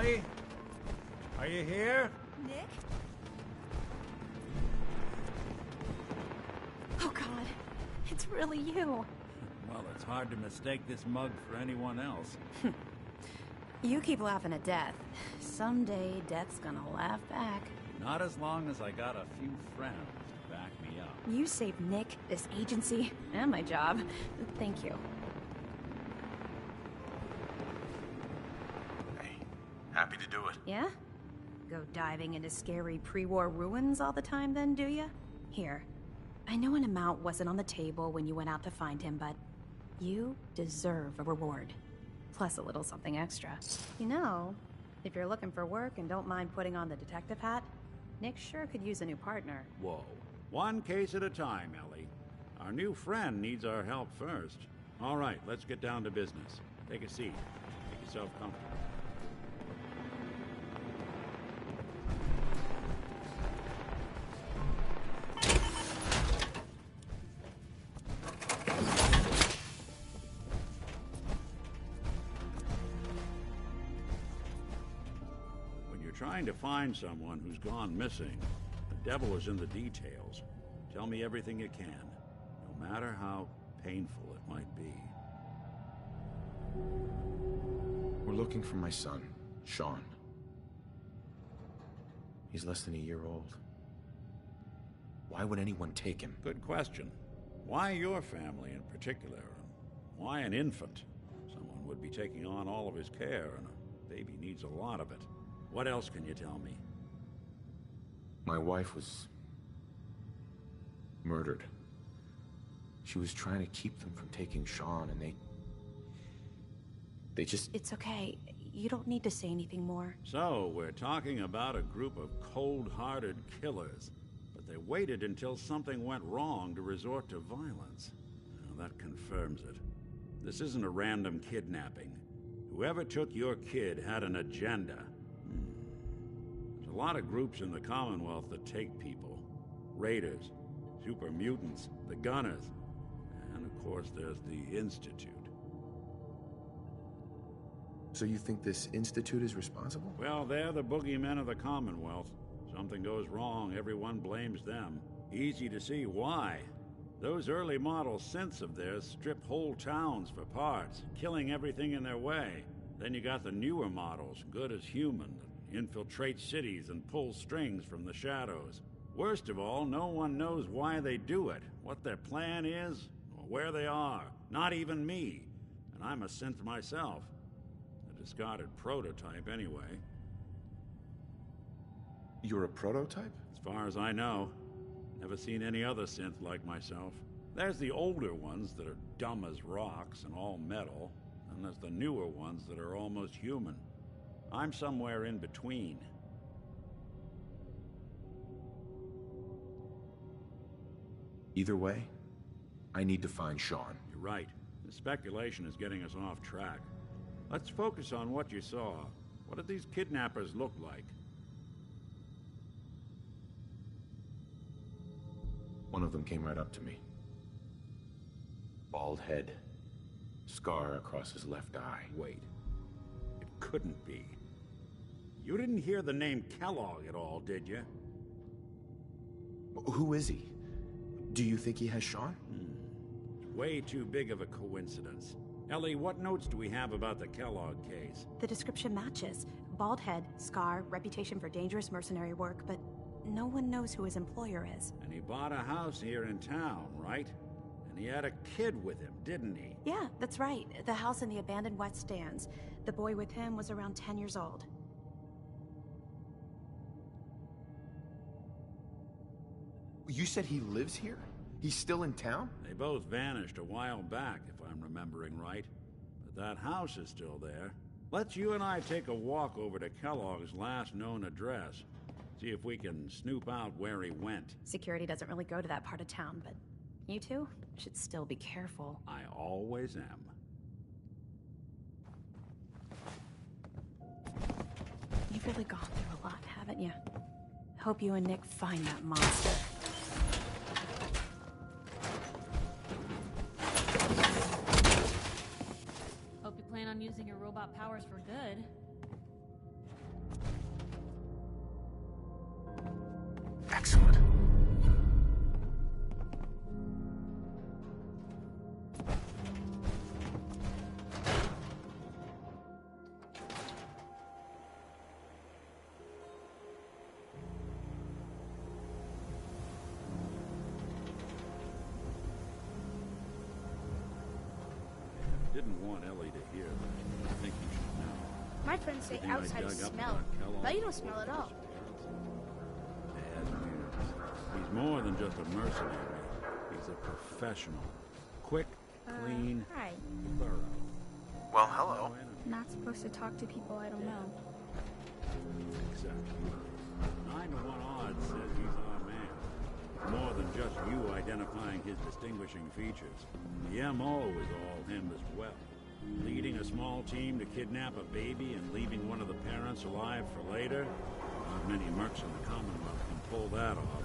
Ellie? Are you here? Nick? Oh God, it's really you. Well, it's hard to mistake this mug for anyone else. You keep laughing at death. Someday, death's gonna laugh back. Not as long as I got a few friends to back me up. You saved Nick, this agency, and my job. Thank you. Hey, happy to do it. Yeah? Go diving into scary pre-war ruins all the time then, do ya? Here. I know an amount wasn't on the table when you went out to find him, but you deserve a reward. Plus a little something extra. You know, if you're looking for work and don't mind putting on the detective hat, Nick sure could use a new partner. Whoa. One case at a time, Ellie. Our new friend needs our help first. All right, let's get down to business. Take a seat. Make yourself comfortable. Trying to find someone who's gone missing. The devil is in the details. Tell me everything you can, no matter how painful it might be. We're looking for my son, Sean. He's less than a year old. Why would anyone take him? Good question. Why your family in particular? And why an infant? Someone would be taking on all of his care, and a baby needs a lot of it. What else can you tell me? My wife was murdered. She was trying to keep them from taking Sean, and they just... It's okay. You don't need to say anything more. So, we're talking about a group of cold-hearted killers, but they waited until something went wrong to resort to violence. Well, that confirms it. This isn't a random kidnapping. Whoever took your kid had an agenda. A lot of groups in the Commonwealth that take people. Raiders, super mutants, the Gunners, and of course there's the Institute. So you think this Institute is responsible? Well, they're the boogeymen of the Commonwealth. Something goes wrong, everyone blames them. Easy to see why. Those early model synths of theirs strip whole towns for parts, killing everything in their way. Then you got the newer models, good as human, infiltrate cities and pull strings from the shadows. Worst of all, no one knows why they do it, what their plan is, or where they are. Not even me. And I'm a synth myself. A discarded prototype anyway. You're a prototype? As far as I know. Never seen any other synth like myself. There's the older ones that are dumb as rocks and all metal. And there's the newer ones that are almost human. I'm somewhere in between. Either way, I need to find Sean. You're right. The speculation is getting us off track. Let's focus on what you saw. What did these kidnappers look like? One of them came right up to me. Bald head. Scar across his left eye. Wait. It couldn't be. You didn't hear the name Kellogg at all, did you? Who is he? Do you think he has Sean? Way too big of a coincidence. Ellie, what notes do we have about the Kellogg case? The description matches. Bald head, scar, reputation for dangerous mercenary work, but no one knows who his employer is. And he bought a house here in town, right? And he had a kid with him, didn't he? Yeah, that's right. The house in the abandoned West Stands. The boy with him was around 10 years old. You said he lives here? He's still in town? They both vanished a while back, if I'm remembering right. But that house is still there. Let's you and I take a walk over to Kellogg's last known address. See if we can snoop out where he went. Security doesn't really go to that part of town, but you two should still be careful. I always am. You've really gone through a lot, haven't you? Hope you and Nick find that monster. Hope you plan on using your robot powers for good. Didn't want Ellie to hear that. I think you should know. My friends say Everything I outsiders dug up smell, about Kellogg but you don't was smell at all. Bad news. He's more than just a mercenary. He's a professional. Quick, clean, Hi. thorough. Well, hello. Not supposed to talk to people I don't know. Exactly. 9 to 1 odds says he's our man. More than just you identifying his distinguishing features. The M.O. is all him as well. Leading a small team to kidnap a baby and leaving one of the parents alive for later? Not many mercs in the Commonwealth can pull that off.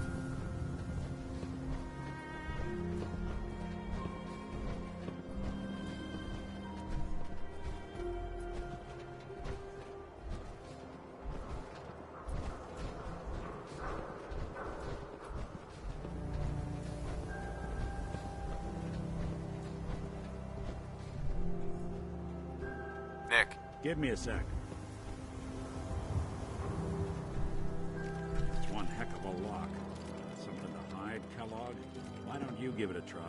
Nick. Give me a sec. It's one heck of a lock. Something to hide, Kellogg? Why don't you give it a try?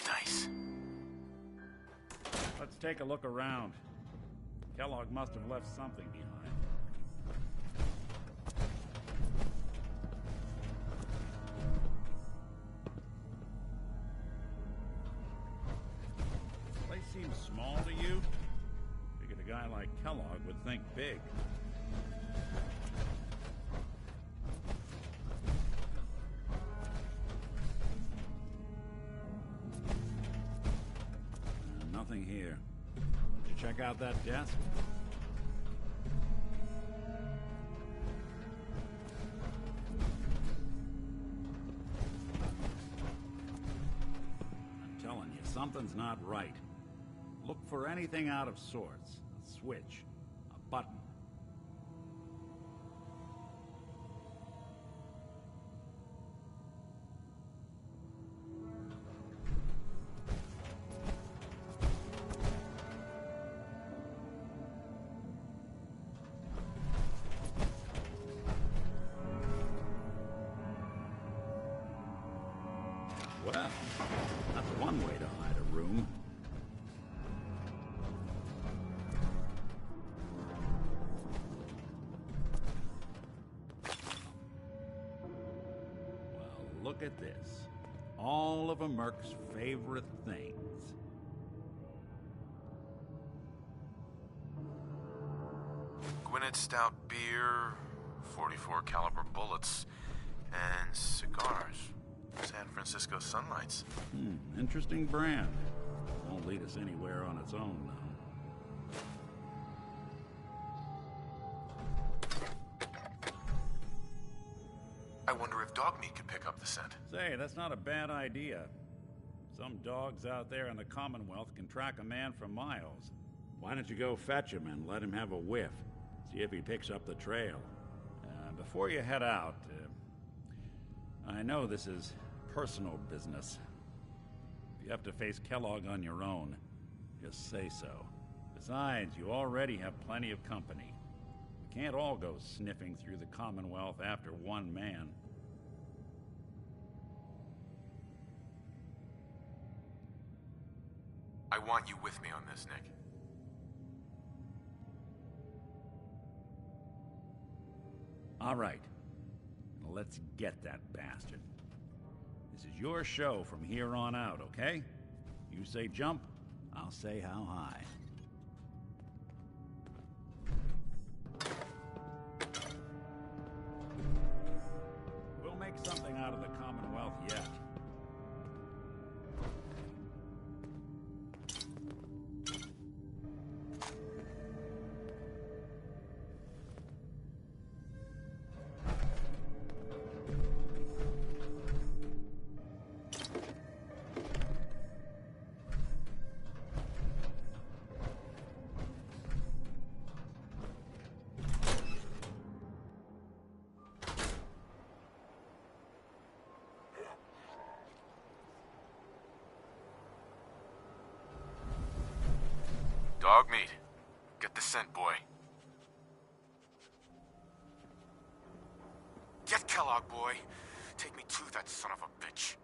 Nice. Let's take a look around. Kellogg must have left something behind. Place seems small to you? Figured a guy like Kellogg would think big. Nothing here. Did you check out that desk? I'm telling you, something's not right. Look for anything out of sorts. A switch, a button. Well, that's one way to hide a room. Well, look at this. All of a merc's favorite things. Gwinnett Stout beer, 44 caliber bullets, and cigars. San Francisco Sunlights. Interesting brand. Won't lead us anywhere on its own, though. I wonder if dog meat could pick up the scent. Say, that's not a bad idea. Some dogs out there in the Commonwealth can track a man for miles. Why don't you go fetch him and let him have a whiff? See if he picks up the trail. Before you head out, I know this is personal business. If you have to face Kellogg on your own, just say so. Besides, you already have plenty of company. We can't all go sniffing through the Commonwealth after one man. I want you with me on this, Nick. All right. Let's get that bastard. This is your show from here on out, okay? You say jump, I'll say how high. We'll make something out of the Commonwealth yet. Dog meat. Get the scent, boy. Get Kellogg, boy. Take me to that son of a bitch.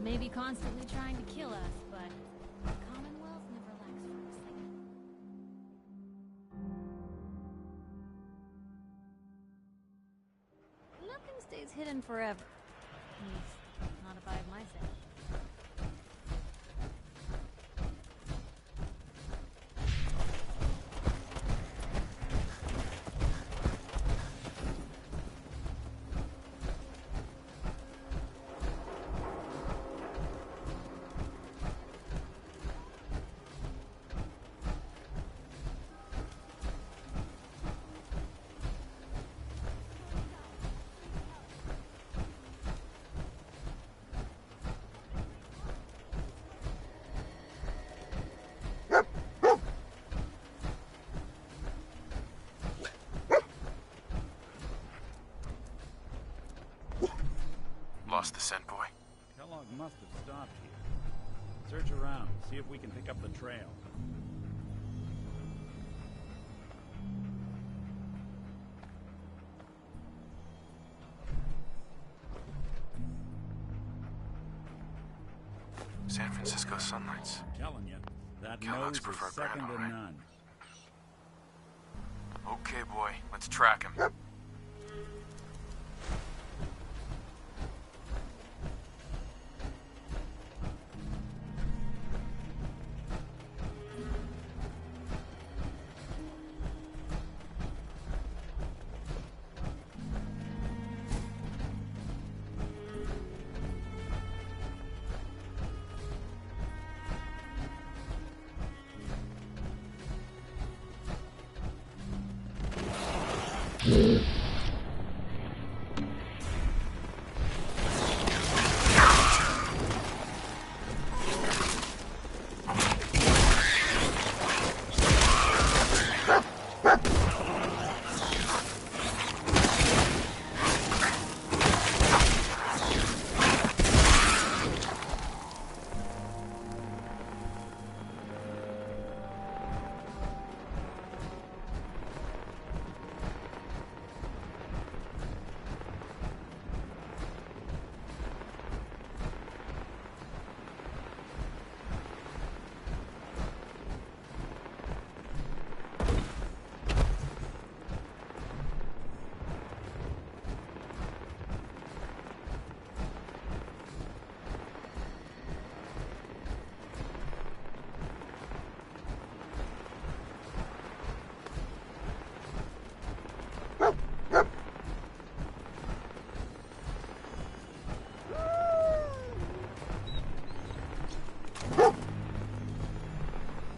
Maybe constantly trying to kill us, but the Commonwealth never lacks for excitement. Nothing stays hidden forever. At least, not if I have my say. Lost the scent, boy. Kellogg must have stopped here. Search around, see if we can pick up the trail. San Francisco sunlights. I'm telling you, that Kellogg's nose preferred is second brand, to all right. none. Okay, boy. Let's track him.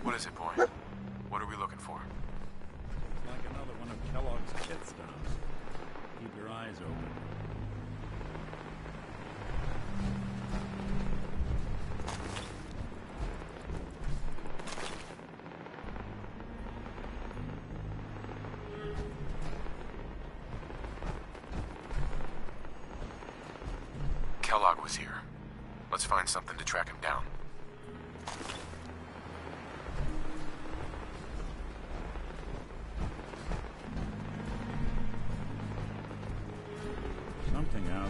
What is it, boy? What are we looking for? It's like another one of Kellogg's pit stops. Keep your eyes open. Kellogg was here. Let's find something to track him down. Something out.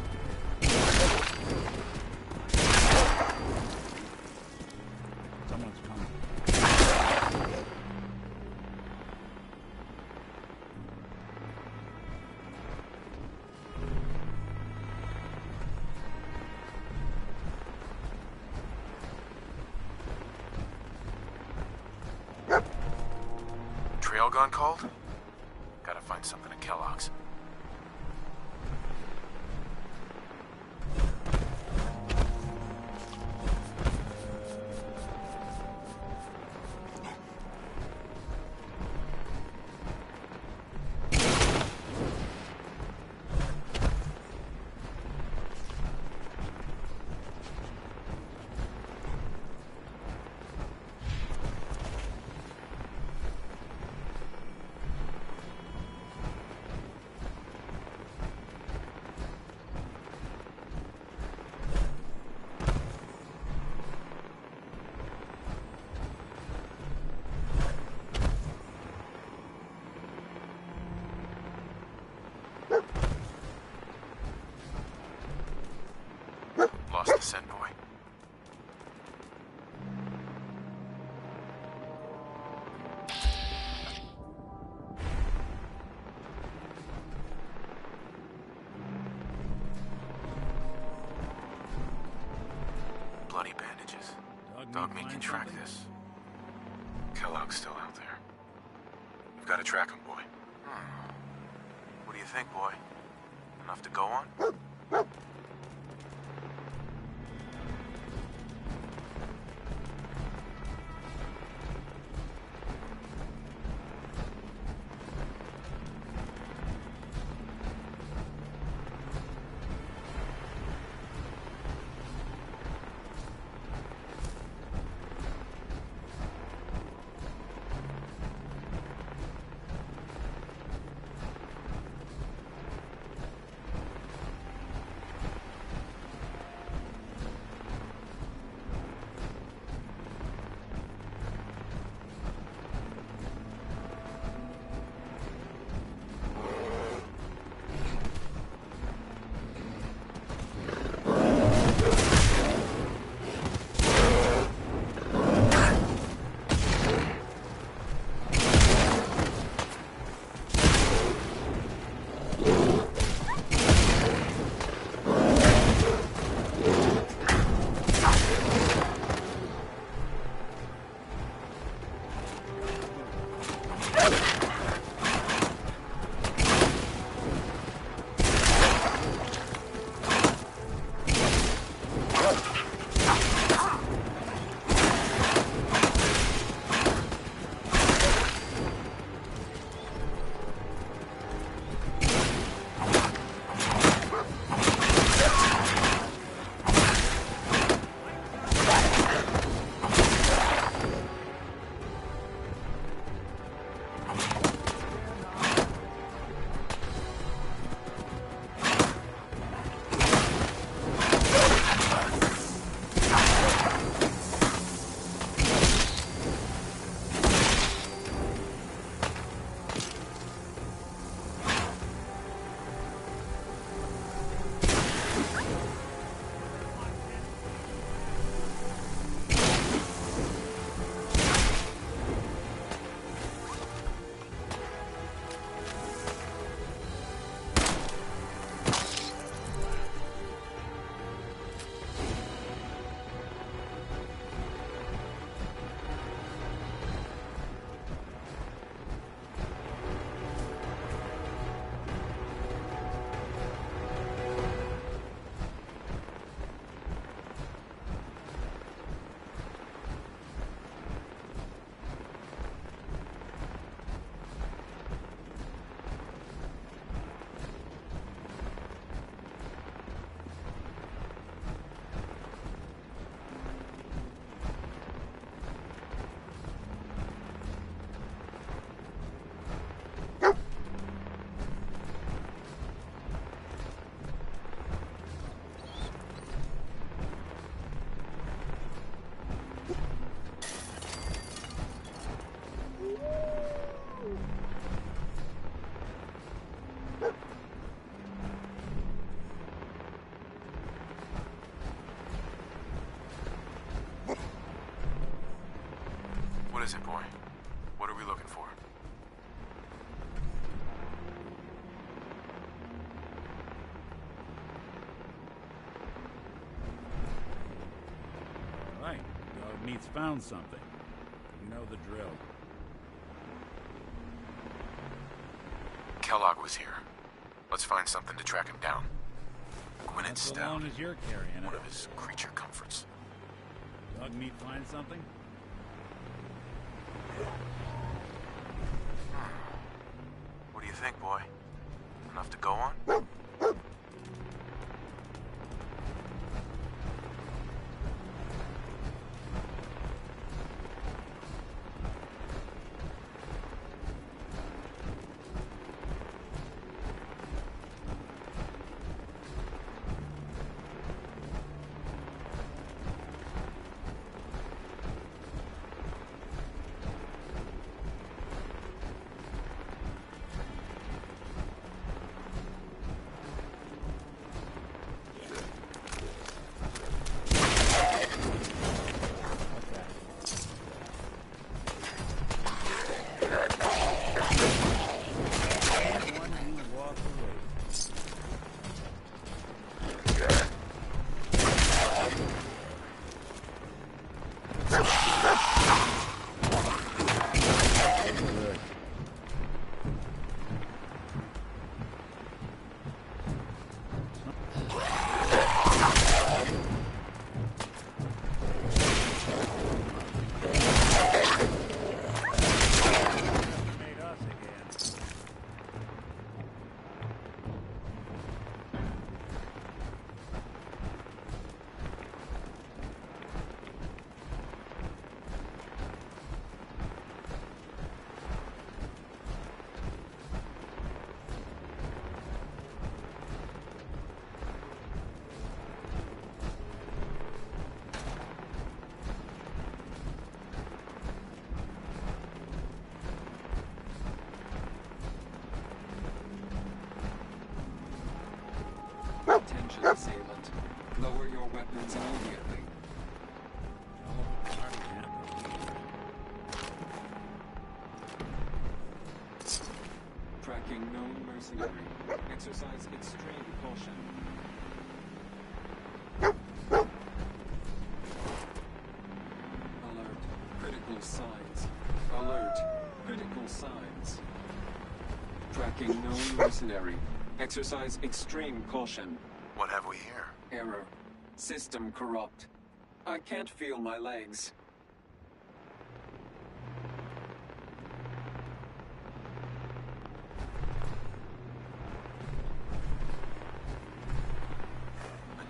Someone's coming. Trail gun called? Gotta find something at Kellogg's. send, boy. Bloody bandages. Dogmeat can track this. Kellogg's still out there. We've got to track him, boy. What do you think, boy? Enough to go on? What is it, boy? What are we looking for? Right. Dogmeat's found something. You know the drill. Kellogg was here. Let's find something to track him down. Gwyneth Not so Stout. long as you're carrying One it. of his creature comforts. Dogmeat find something? What do you think, boy? Enough to go on? Attention, assailant. Lower your weapons immediately. Tracking known mercenary. Exercise extreme caution. Alert. Critical signs. Alert. Critical signs. Tracking known mercenary. Exercise extreme caution. What have we here? Error. System corrupt. I can't feel my legs.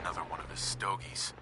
Another one of his stogies.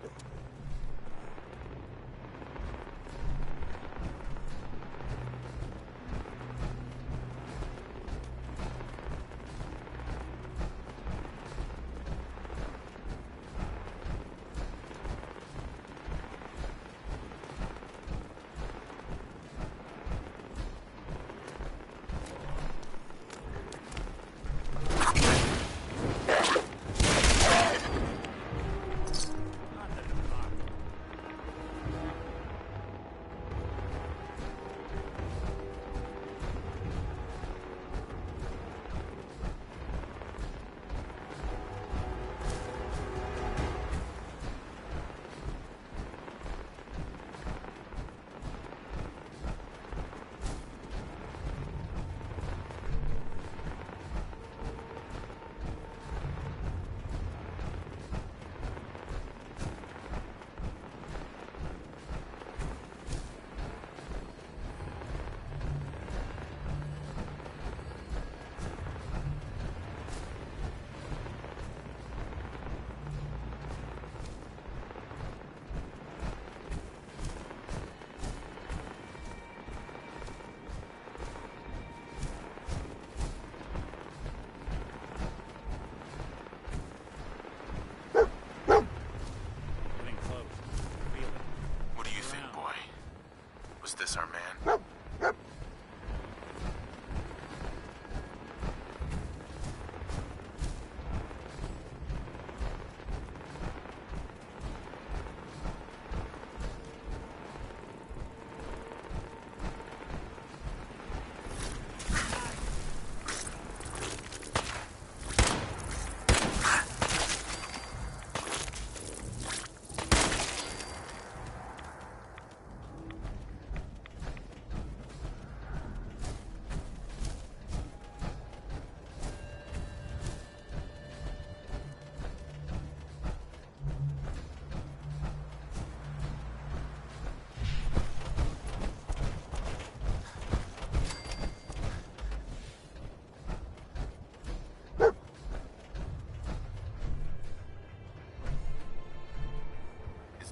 Was this our man?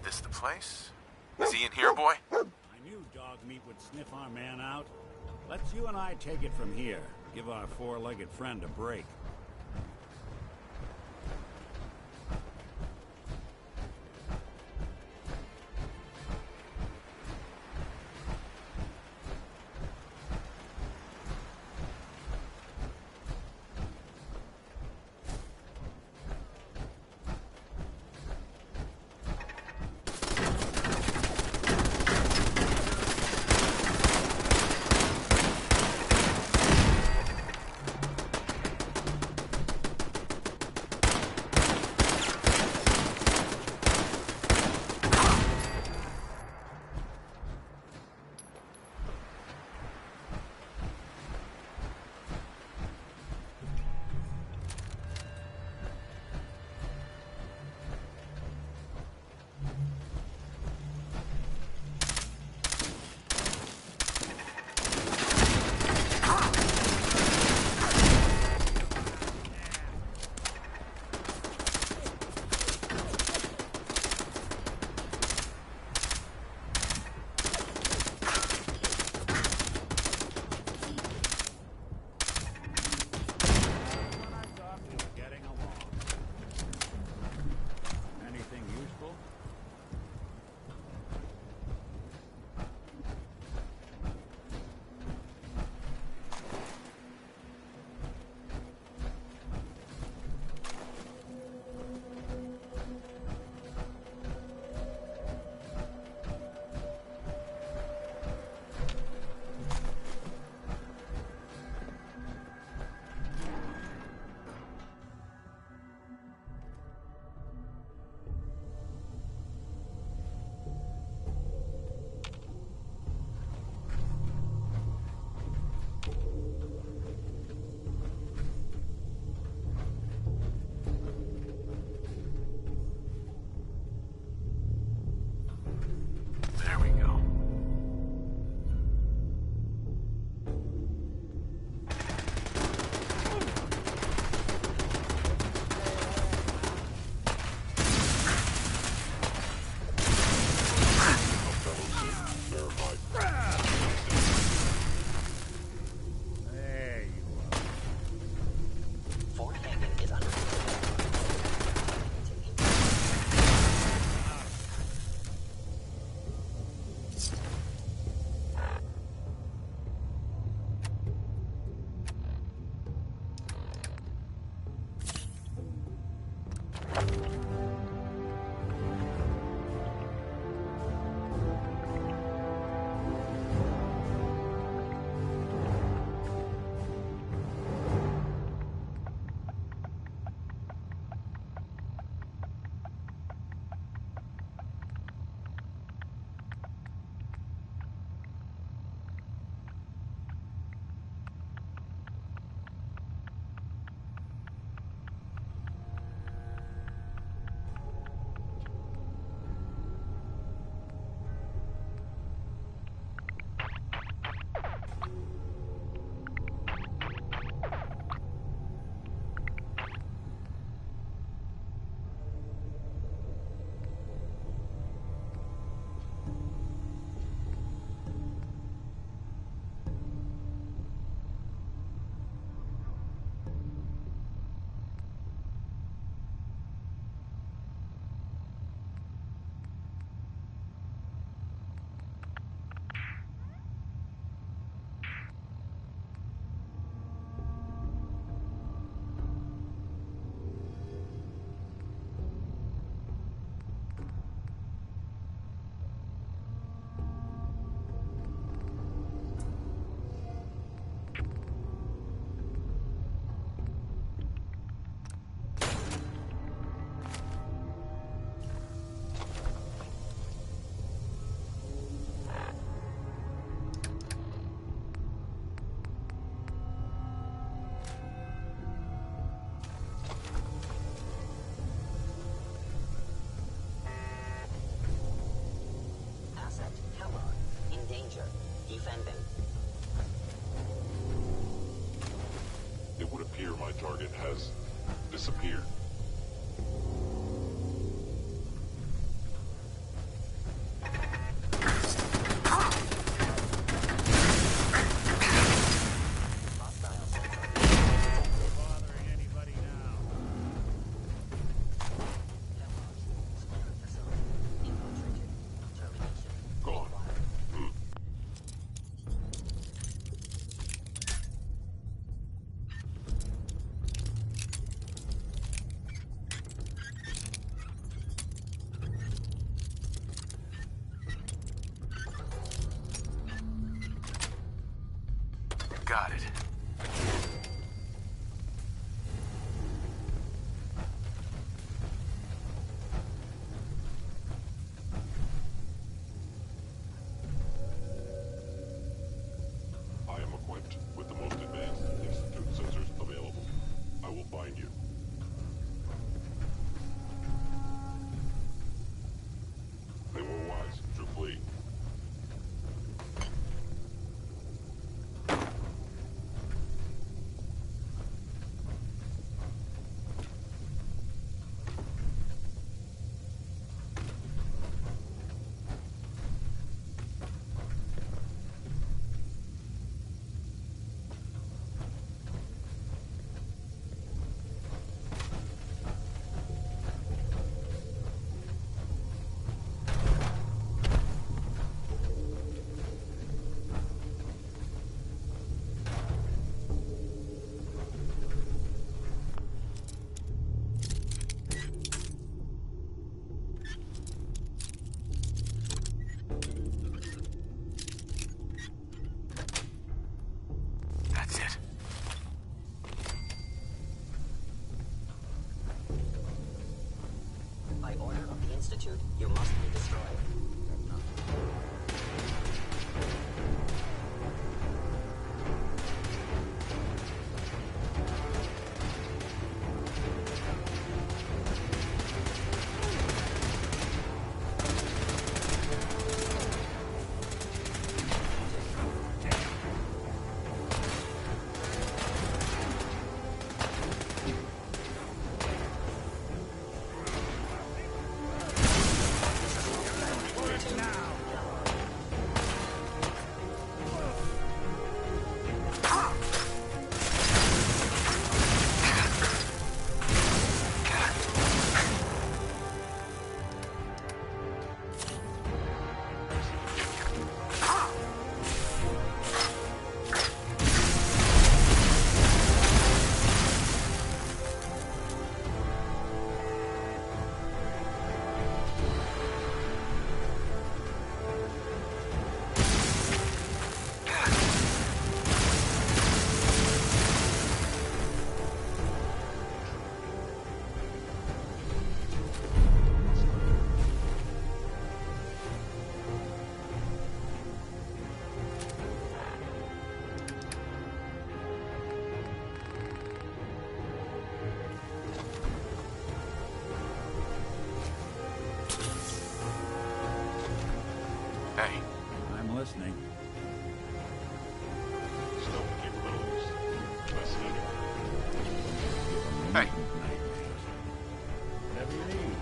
This the place? Is he in here, boy? I knew dog meat would sniff our man out. Let's you and I take it from here. Give our four-legged friend a break. defending. It would appear my target has disappeared. Got it. I am equipped with the most advanced Institute sensors available. I will find you. They were wise to flee. That's it. By order of the Institute, you must be destroyed. Hey, I'm listening. Stealth capabilities. Fascinating. hey. Whatever you need.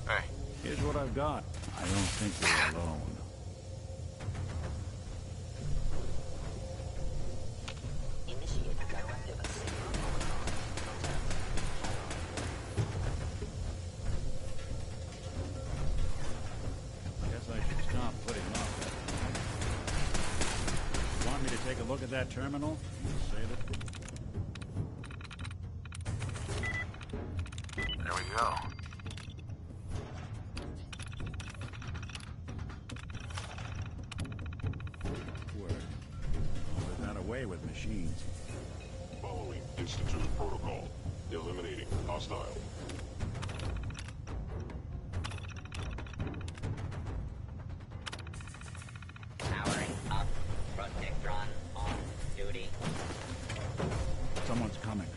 Hey. Here's what I've got. I don't think we're alone. Initiate directive assist. Guess I should stop putting off that. Want me to take a look at that terminal? You say that? okay with machines. Following Institute protocol. Eliminating hostile. Powering up. Protectron on duty. Someone's coming.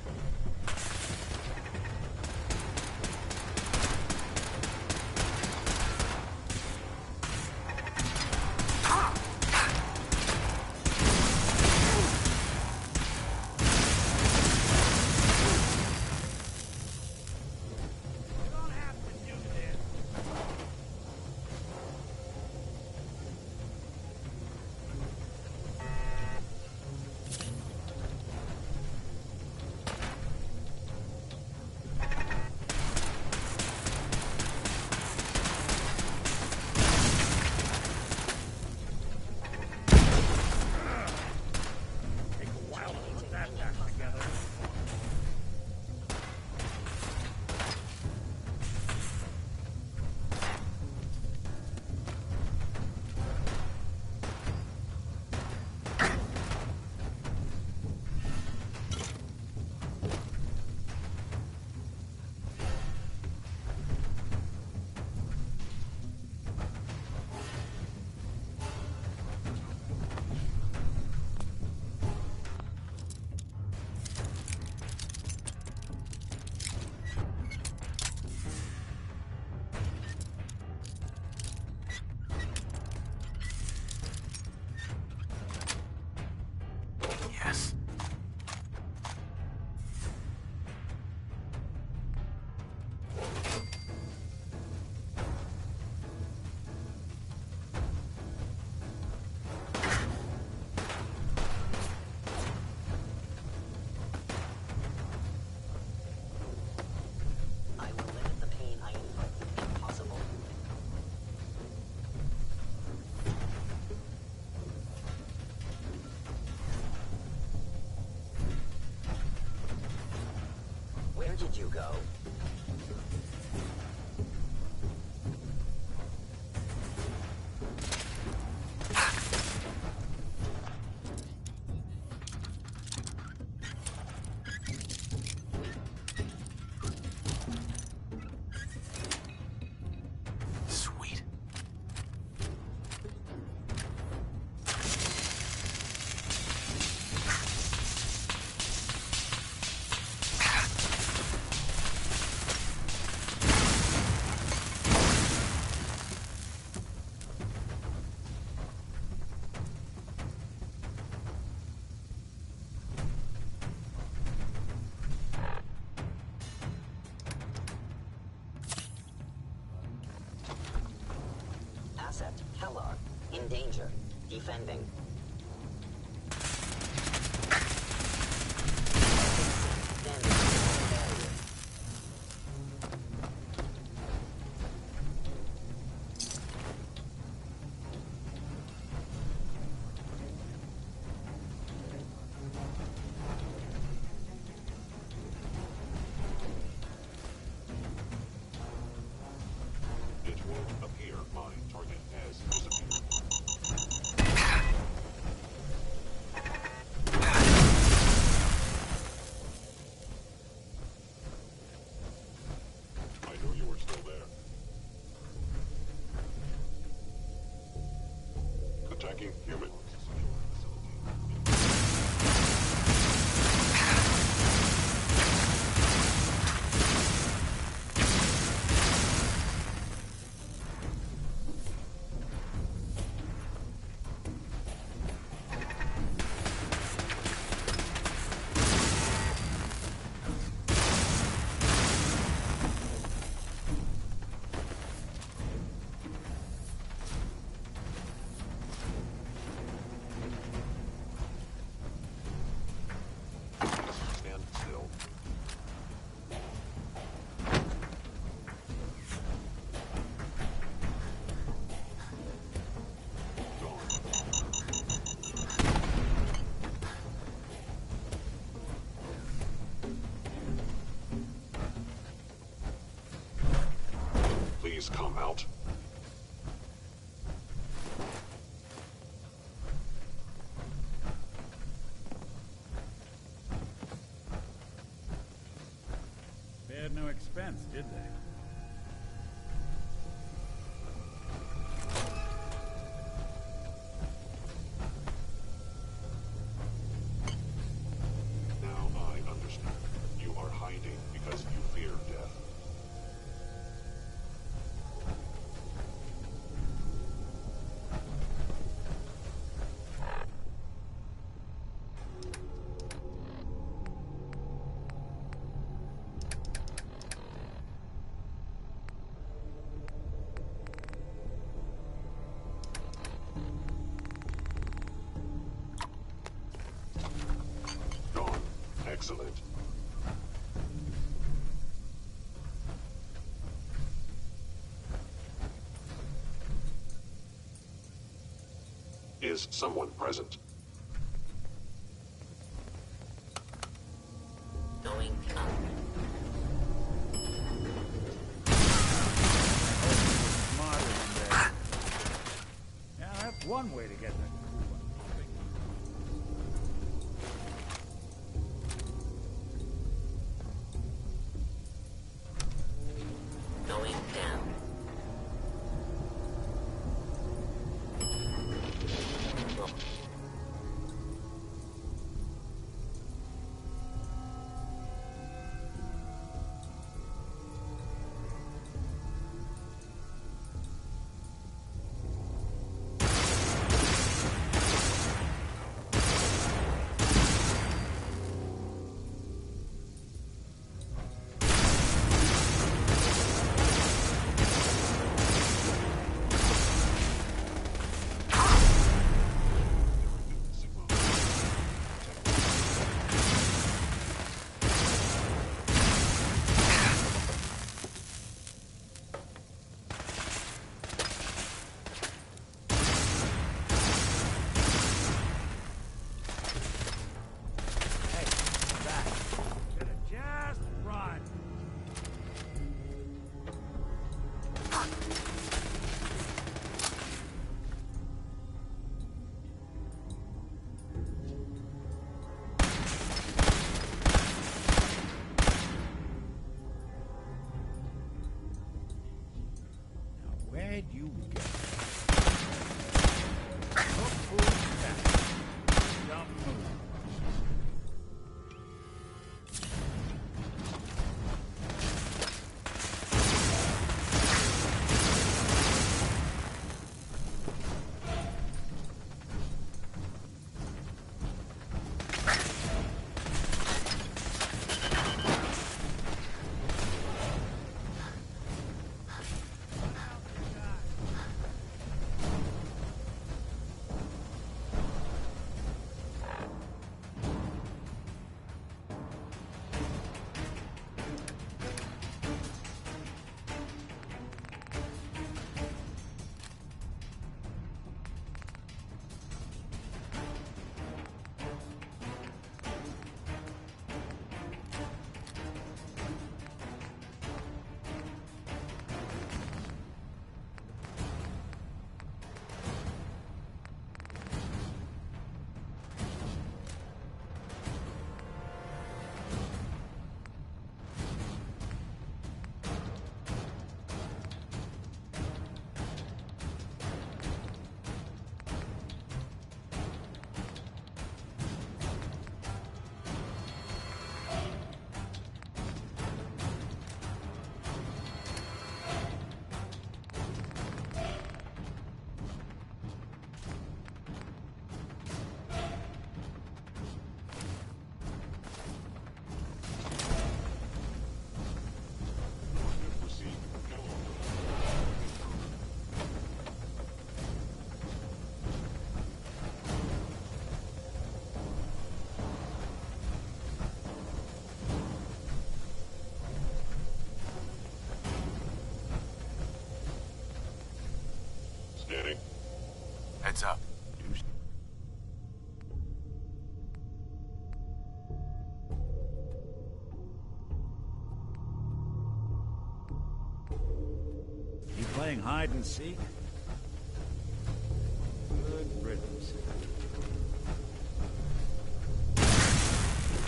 Yes. I will limit the pain I inflict if possible. Where did you go? Sweet. Asset, Kellogg. In danger. Defending. Standing barrier. It won't appear my target has disappeared. I know you are still there. Attacking human. no expense, did they? Now I understand. You are hiding because you fear death. Gone. Excellent. Is someone present? Going up. Smarter than that. Yeah, that's one way to get that cool one pumping. Going down. Look. Should've just run. Now, where'd you go? Look who's back. Don't move. Scanning. Heads up. You playing hide and seek? Good riddance.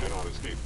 Cannot escape.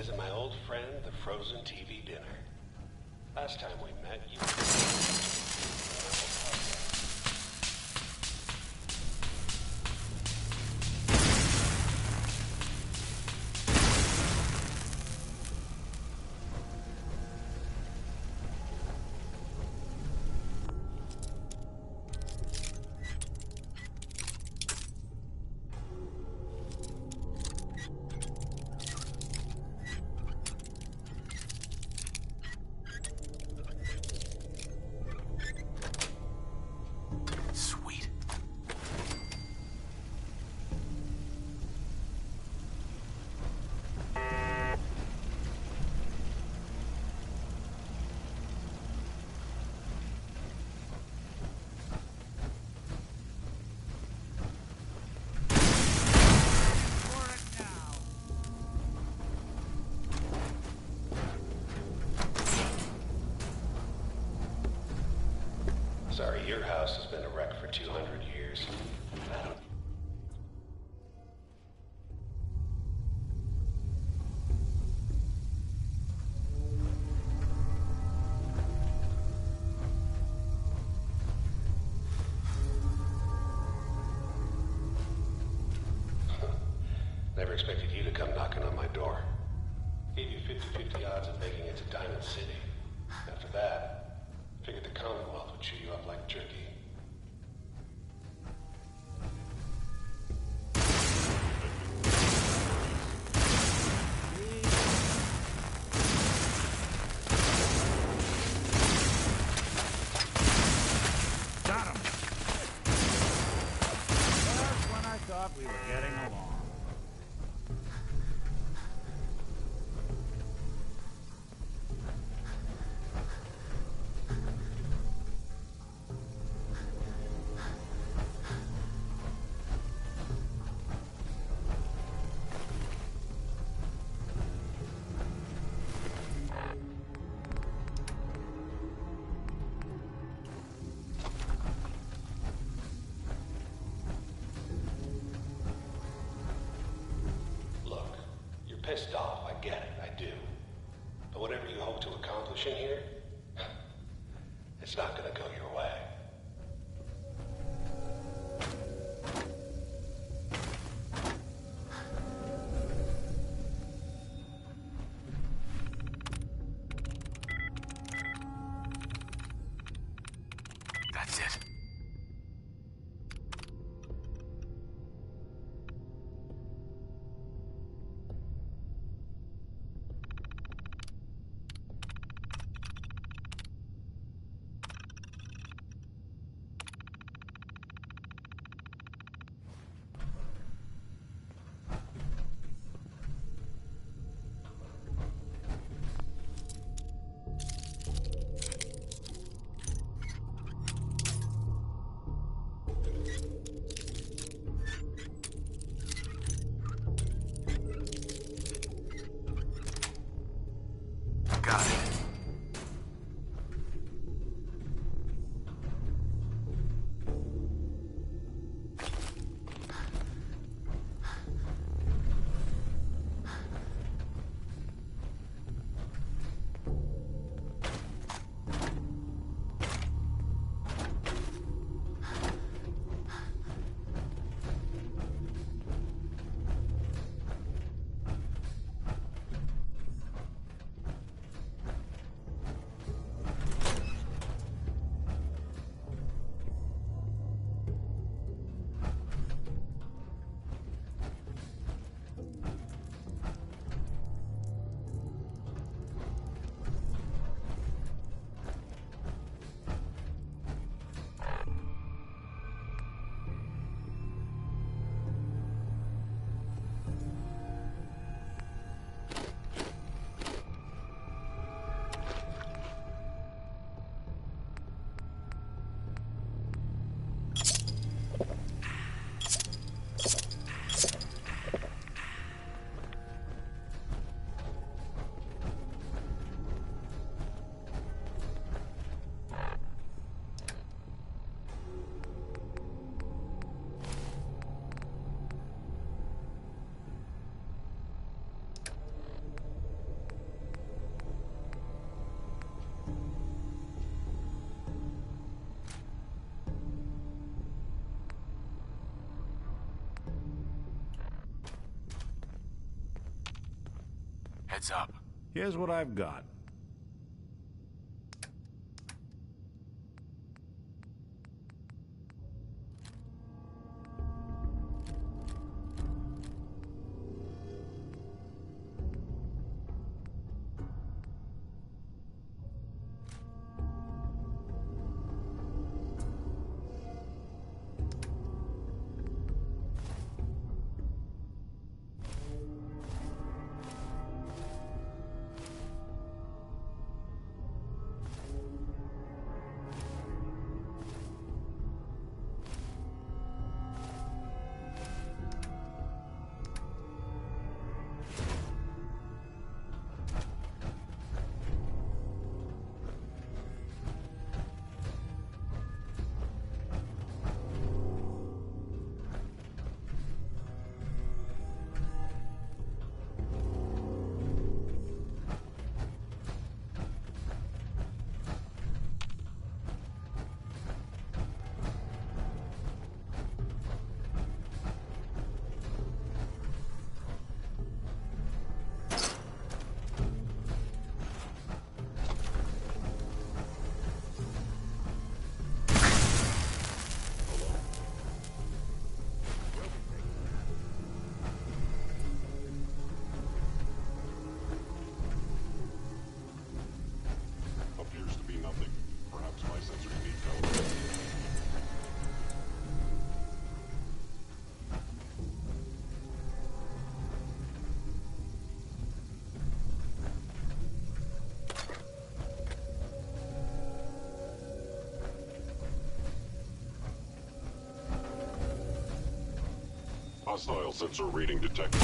visit my old friend, the frozen TV dinner. Last time we met, you... Sorry, your house has been a wreck for 200 years. I don't... Never expected you to come knocking on my door. Gave you 50-50 odds of making it to Diamond City. After that, figured the Commonwealth would chew you up like jerky. Got him! Just when I thought we were getting along. Pissed off, I get it, I do. But whatever you hope to accomplish in here, it's not gonna go your way. That's it. Got it. Heads up. Here's what I've got. Hostile sensor reading detected.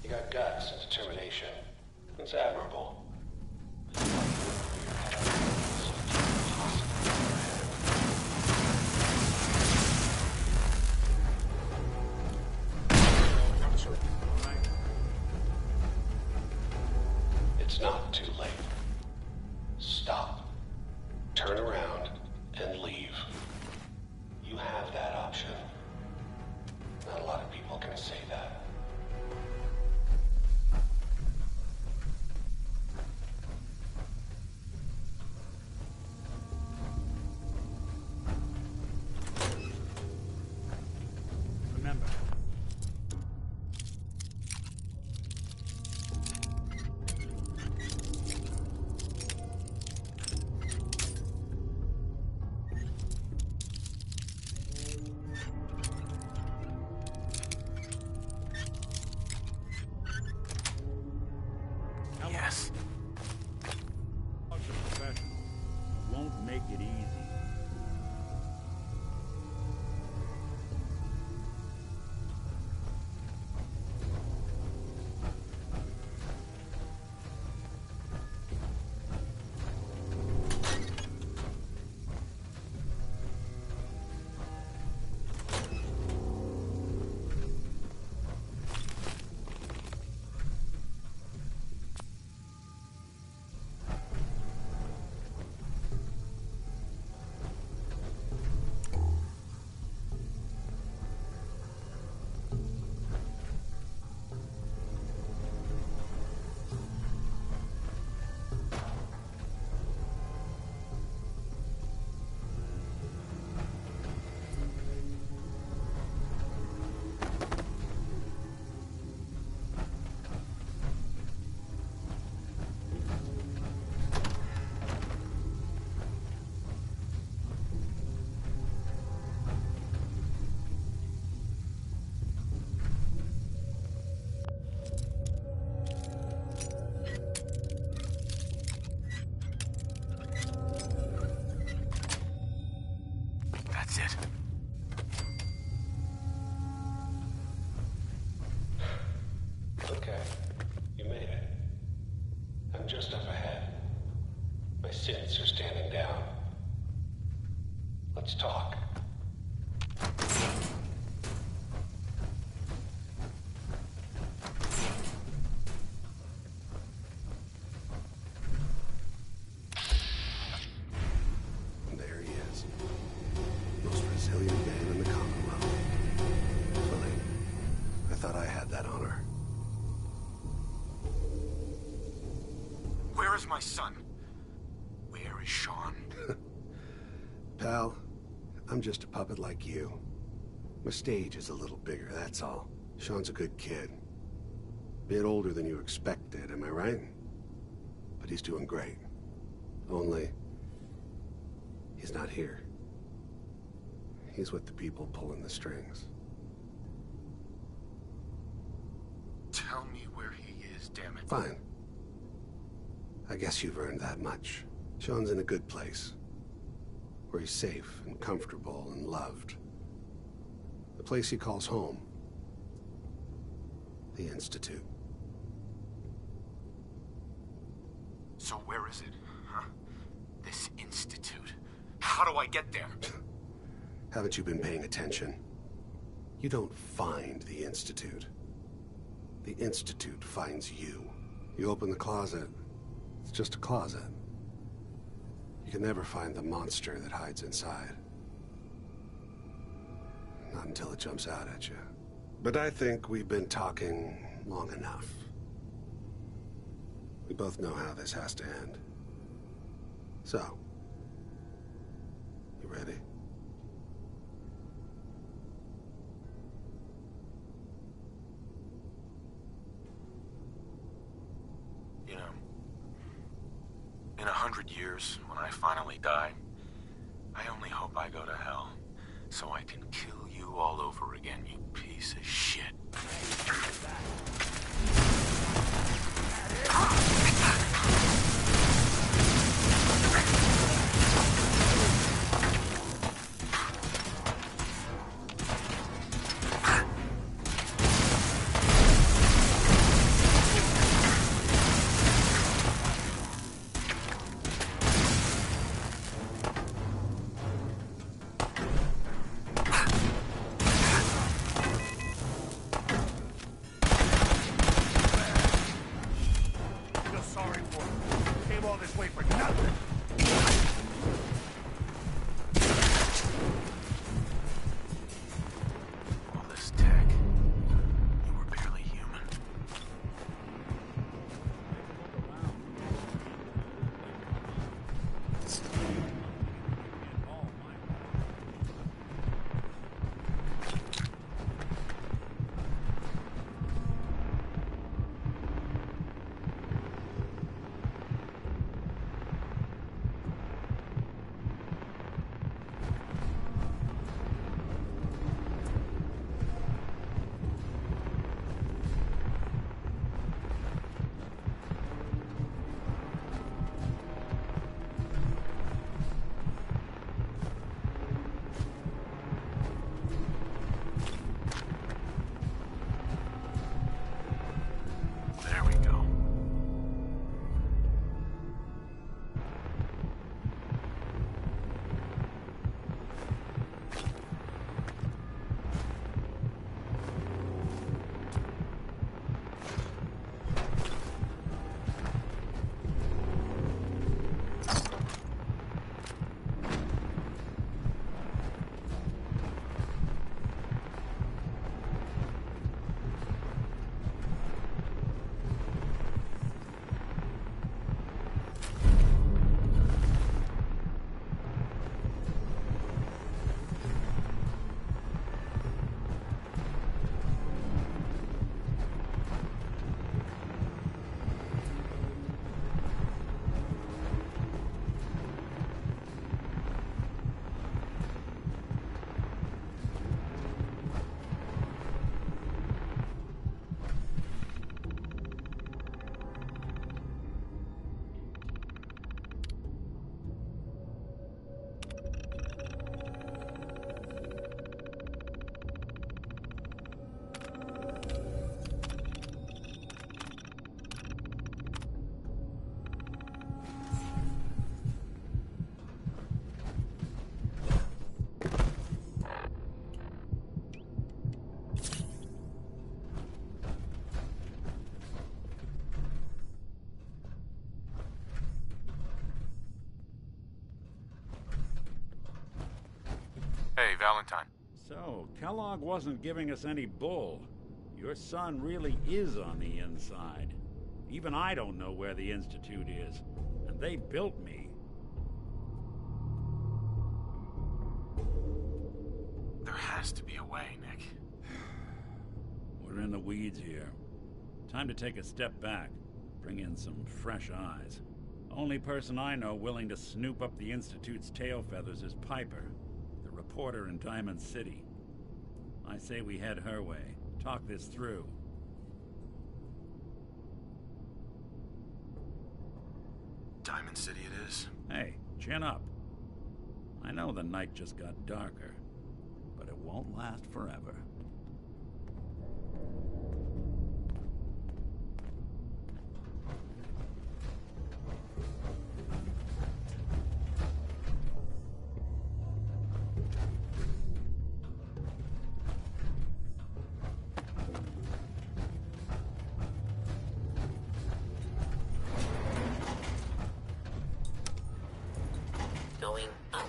You got guts and determination. It's admirable. It's not too late. Stop. Turn around and leave. You have that option. Not a lot of people can say that. Remember, just up ahead. My synths are standing down. Let's talk. There he is. Most resilient man in the Commonwealth. Funny. I thought I had that honor. Where is my son? Where is Sean? Pal, I'm just a puppet like you. My stage is a little bigger, that's all. Sean's a good kid. Bit older than you expected, am I right? But he's doing great. Only, he's not here. He's with the people pulling the strings. Tell me where he is, damn it. Fine. I guess you've earned that much. Sean's in a good place. Where he's safe and comfortable and loved. The place he calls home. The Institute. So where is it, huh? This institute. How do I get there? Haven't you been paying attention? You don't find the Institute. The Institute finds you. You open the closet, it's just a closet. You can never find the monster that hides inside. Not until it jumps out at you. But I think we've been talking long enough. We both know how this has to end. So, you ready? You know, in 100 years, when I finally die, I only hope I go to hell, so I can kill you all over again, you piece of shit. Hey, Valentine. So, Kellogg wasn't giving us any bull. Your son really is on the inside. Even I don't know where the Institute is. And they built me. There has to be a way, Nick. We're in the weeds here. Time to take a step back. Bring in some fresh eyes. Only person I know willing to snoop up the Institute's tail feathers is Piper, the reporter in Diamond City. I say we head her way. Talk this through. Diamond City it is. Hey, chin up. I know the night just got darker, but it won't last forever. Going up.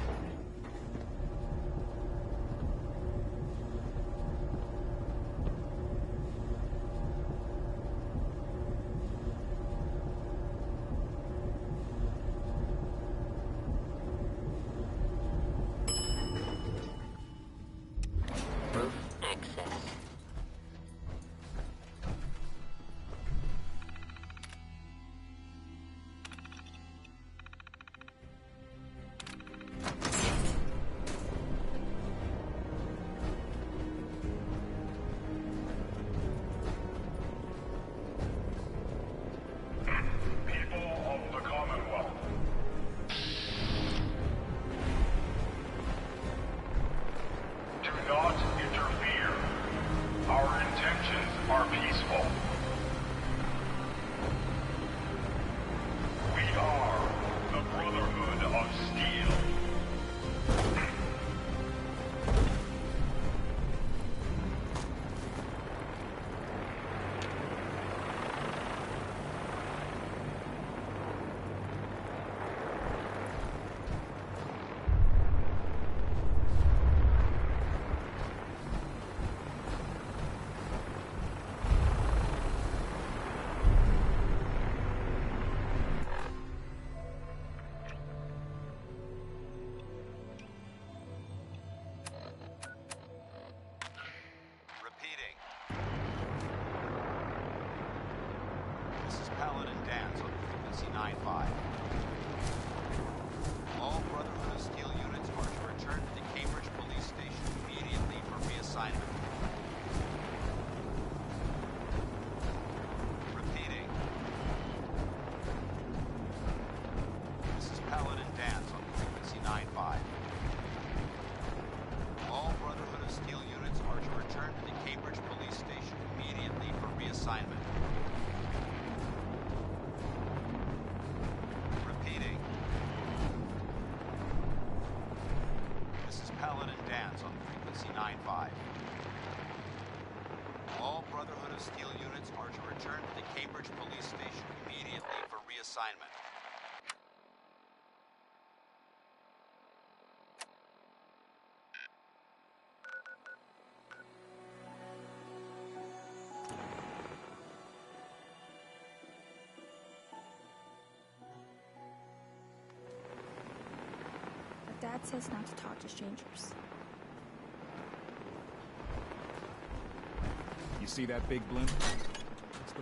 Roof access. People of the Commonwealth. Do not interfere. Our intentions are peaceful. We are the Brotherhood of Steel. Repeating. This is Paladin Dance on frequency 9-5. All Brotherhood of Steel units are to return to the Cambridge Police Station immediately for reassignment. Repeating. This is Paladin Dance on frequency 9-5. All Brotherhood of Steel units are to return to the Cambridge Police Station immediately for reassignment. Repeating. This is Paladin Dance on frequency 9-5. All Brotherhood of Steel units are to return to the Cambridge Police Station immediately for reassignment. But Dad says not to talk to strangers. You see that big blimp? It's the...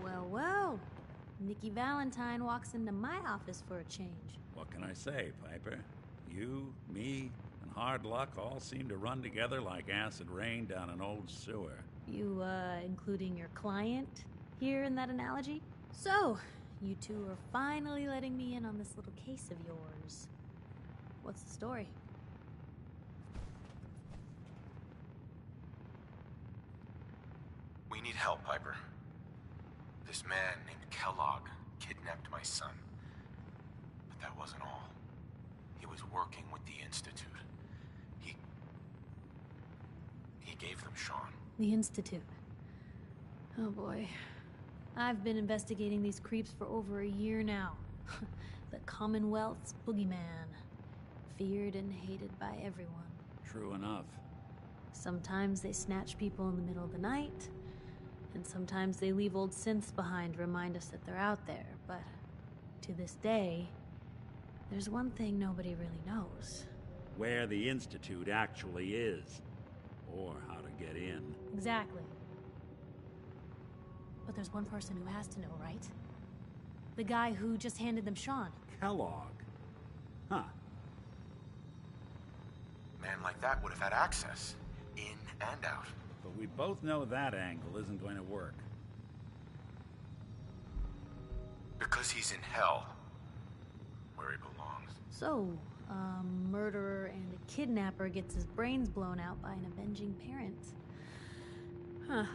Well, well. Nikki Valentine walks into my office for a change. What can I say, Piper? You, me, and hard luck all seem to run together like acid rain down an old sewer. You, including your client here in that analogy? So, you two are finally letting me in on this little case of yours. What's the story? We need help, Piper. This man named Kellogg kidnapped my son. But that wasn't all. He was working with the Institute. He gave them Sean. The Institute. Oh boy. I've been investigating these creeps for over a year now. The Commonwealth's boogeyman. Feared and hated by everyone. True enough. Sometimes they snatch people in the middle of the night, and sometimes they leave old synths behind to remind us that they're out there. But to this day, there's one thing nobody really knows. Where the Institute actually is. Or how to get in. Exactly. But there's one person who has to know, right? The guy who just handed them Sean. Kellogg. Huh. Man like that would have had access. In and out. But we both know that angle isn't going to work. Because he's in hell. Where he belongs. So, a murderer and a kidnapper gets his brains blown out by an avenging parent. Huh.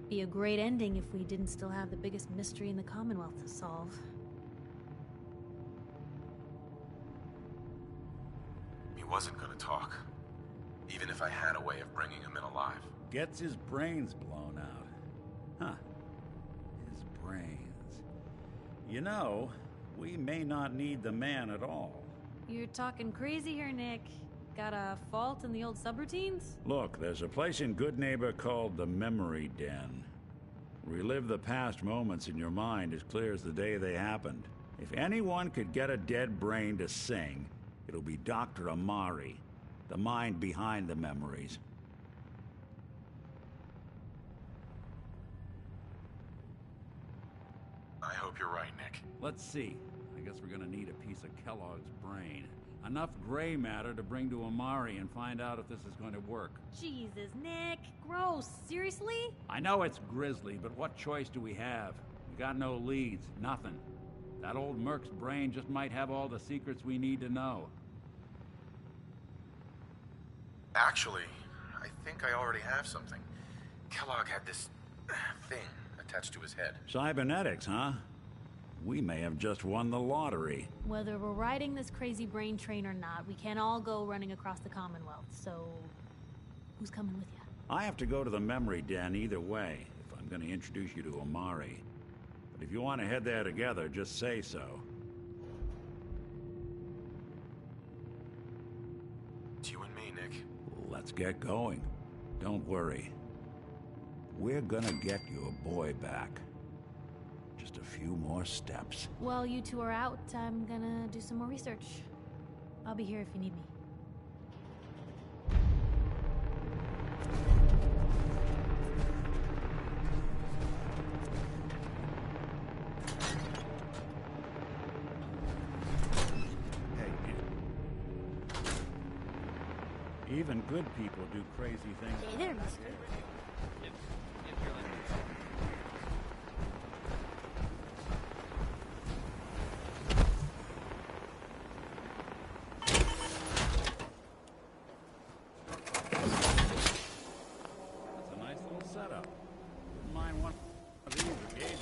Be a great ending if we didn't still have the biggest mystery in the Commonwealth to solve. He wasn't gonna talk. Even if I had a way of bringing him in alive. Gets his brains blown out. Huh. His brains. You know, we may not need the man at all. You're talking crazy here, Nick. Got a fault in the old subroutines? Look, there's a place in Good Neighbor called the Memory Den. Relive the past moments in your mind as clear as the day they happened. If anyone could get a dead brain to sing, it'll be Dr. Amari, the mind behind the memories. I hope you're right, Nick. Let's see. I guess we're gonna need a piece of Kellogg's brain. Enough gray matter to bring to Amari and find out if this is going to work. Jesus, Nick. Gross. Seriously? I know it's grisly, but what choice do we have? We got no leads, nothing. That old Merc's brain just might have all the secrets we need to know. Actually, I think I already have something. Kellogg had this thing attached to his head. Cybernetics, huh? We may have just won the lottery. Whether we're riding this crazy brain train or not, we can't all go running across the Commonwealth, so... who's coming with you? I have to go to the Memory Den either way, if I'm going to introduce you to Amari. But if you want to head there together, just say so. It's you and me, Nick. Let's get going. Don't worry. We're gonna get your boy back. Just a few more steps. While you two are out, I'm gonna do some more research. I'll be here if you need me. Even good people do crazy things. Hey there, mister. That's a nice little setup. Wouldn't mind one of these occasionally.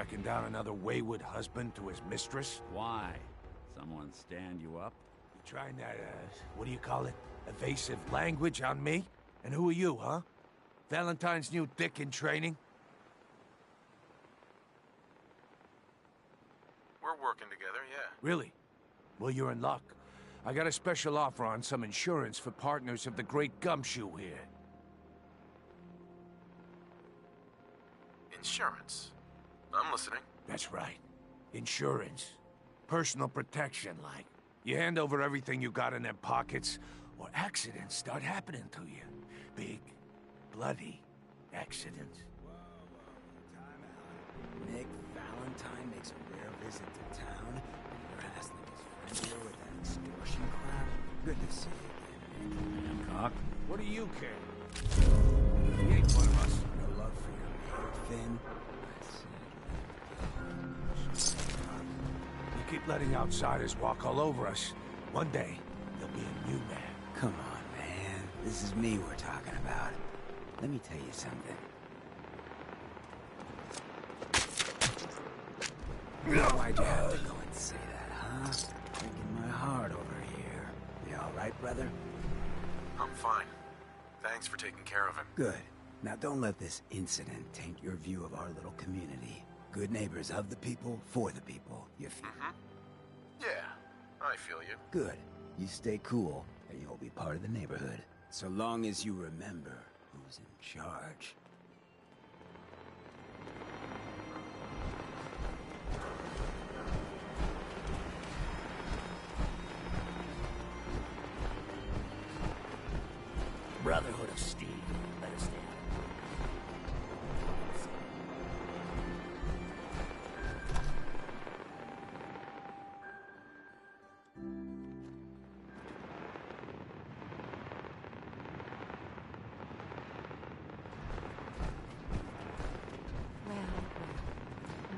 tracking down another wayward husband to his mistress? Why? Someone stand you up? You trying that, what do you call it? Evasive language on me? And who are you, huh? Valentine's new dick in training? We're working together, yeah. Really? Well, you're in luck. I got a special offer on some insurance for partners of the Great Gumshoe here. Insurance? I'm listening. That's right. Insurance. Personal protection, like. You hand over everything you got in them pockets, or accidents start happening to you. Big, bloody accidents. Nick Valentine makes a rare visit to town, and your ass is friendlier with that extortion crap. Good to see you again, Nick. Hancock? What do you care? He ain't one of us. No love for your mate, Finn. You keep letting outsiders walk all over us. One day, you'll be a new man. Come on, man. This is me we're talking about. Let me tell you something. Why'd you have to go and say that, huh? Breaking my heart over here. You all right, brother? I'm fine. Thanks for taking care of him. Good. Now don't let this incident taint your view of our little community. Good neighbors of the people, for the people. You feel? Yeah, I feel you. Good. You stay cool, and you'll be part of the neighborhood. So long as you remember who's in charge. Brotherhood of Steel. Let us stand.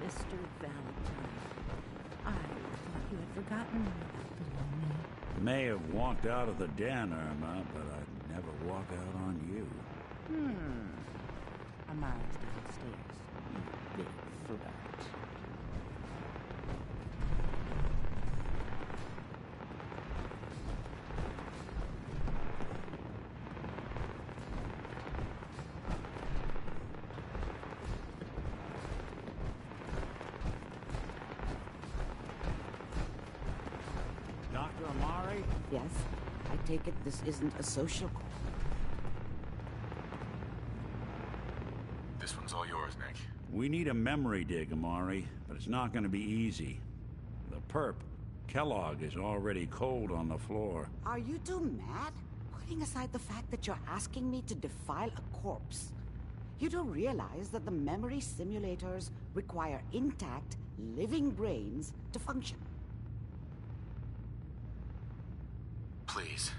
Mr. Valentine, I thought you had forgotten about the lonely. May have walked out of the den, Irma, but I'd never walk out on you. Amara's downstairs. You big flirt. Dr. Amari? Yes? I take it this isn't a social call. This one's all yours, Nick. We need a memory dig, Amari, but it's not going to be easy. The perp, Kellogg, is already cold on the floor. Are you two mad? Putting aside the fact that you're asking me to defile a corpse, you do realize that the memory simulators require intact, living brains to function. Please.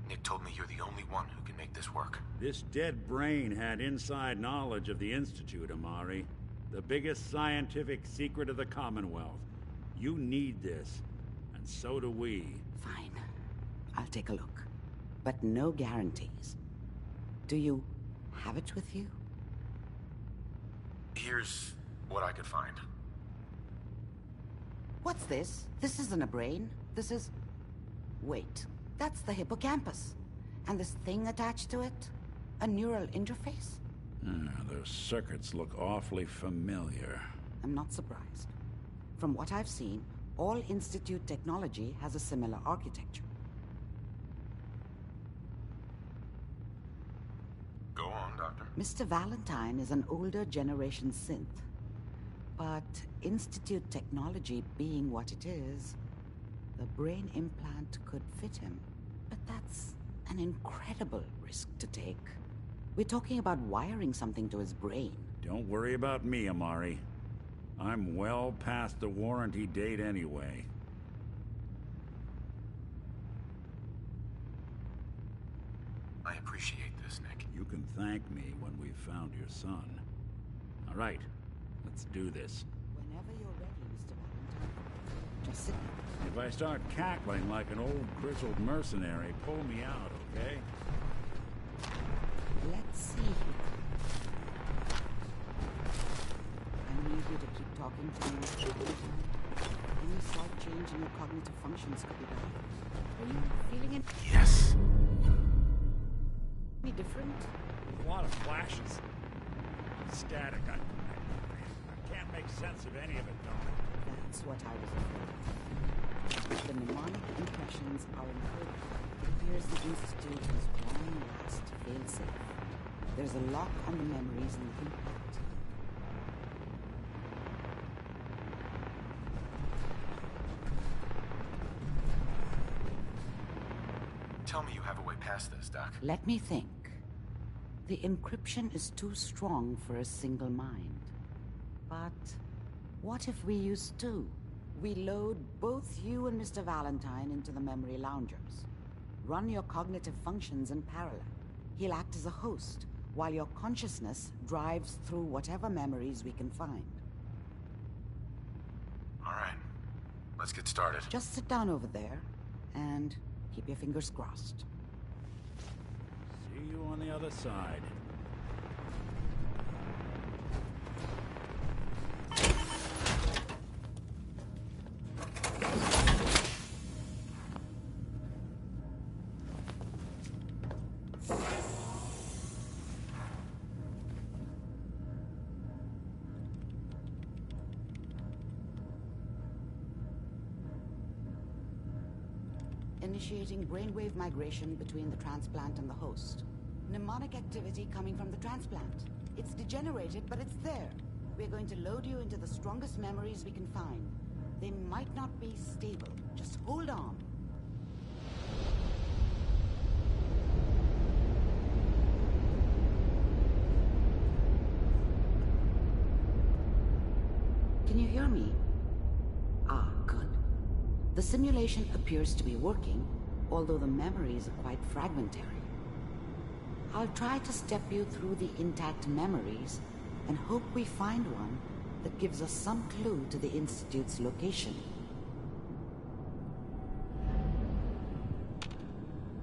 Nick told me you're the only one who can make this work. This dead brain had inside knowledge of the Institute, Amari. The biggest scientific secret of the Commonwealth. You need this, and so do we. Fine. I'll take a look. But no guarantees. Do you have it with you? Here's what I could find. What's this? This isn't a brain. This is... Wait. That's the hippocampus. And this thing attached to it? A neural interface? Those circuits look awfully familiar. I'm not surprised. From what I've seen, all Institute technology has a similar architecture. Go on, Doctor. Mr. Valentine is an older generation synth. But Institute technology being what it is, the brain implant could fit him. But that's an incredible risk to take. We're talking about wiring something to his brain. Don't worry about me, Amari. I'm well past the warranty date anyway. I appreciate this, Nick. You can thank me when we've found your son. All right, let's do this. Whenever you're ready, Mr. Valentine. Just sit there. If I start cackling like an old grizzled mercenary, pull me out, okay? Let's see here. I need talking to me, Mr. Valentine. Any slight change in your cognitive functions could be bad. Are you feeling it? Yes. Any different? A lot of flashes. Static. I can't make sense of any of it, Dominic. That's what I was afraid of. The mnemonic impressions are encoded. It appears the Institute is long last fail-safe. There's a lock on the memories in the implant. Tell me you have a way past this, Doc. Let me think. The encryption is too strong for a single mind. But what if we use two? We load both you and Mr. Valentine into the memory loungers. Run your cognitive functions in parallel. He'll act as a host, while your consciousness drives through whatever memories we can find. All right. Let's get started. Just sit down over there, and keep your fingers crossed. See you on the other side. Initiating brainwave migration between the transplant and the host. Mnemonic activity coming from the transplant. It's degenerated, but it's there. We're going to load you into the strongest memories we can find. They might not be stable. Just hold on. Can you hear me? Ah, good. The simulation appears to be working, although the memories are quite fragmentary. I'll try to step you through the intact memories and hope we find one that gives us some clue to the Institute's location.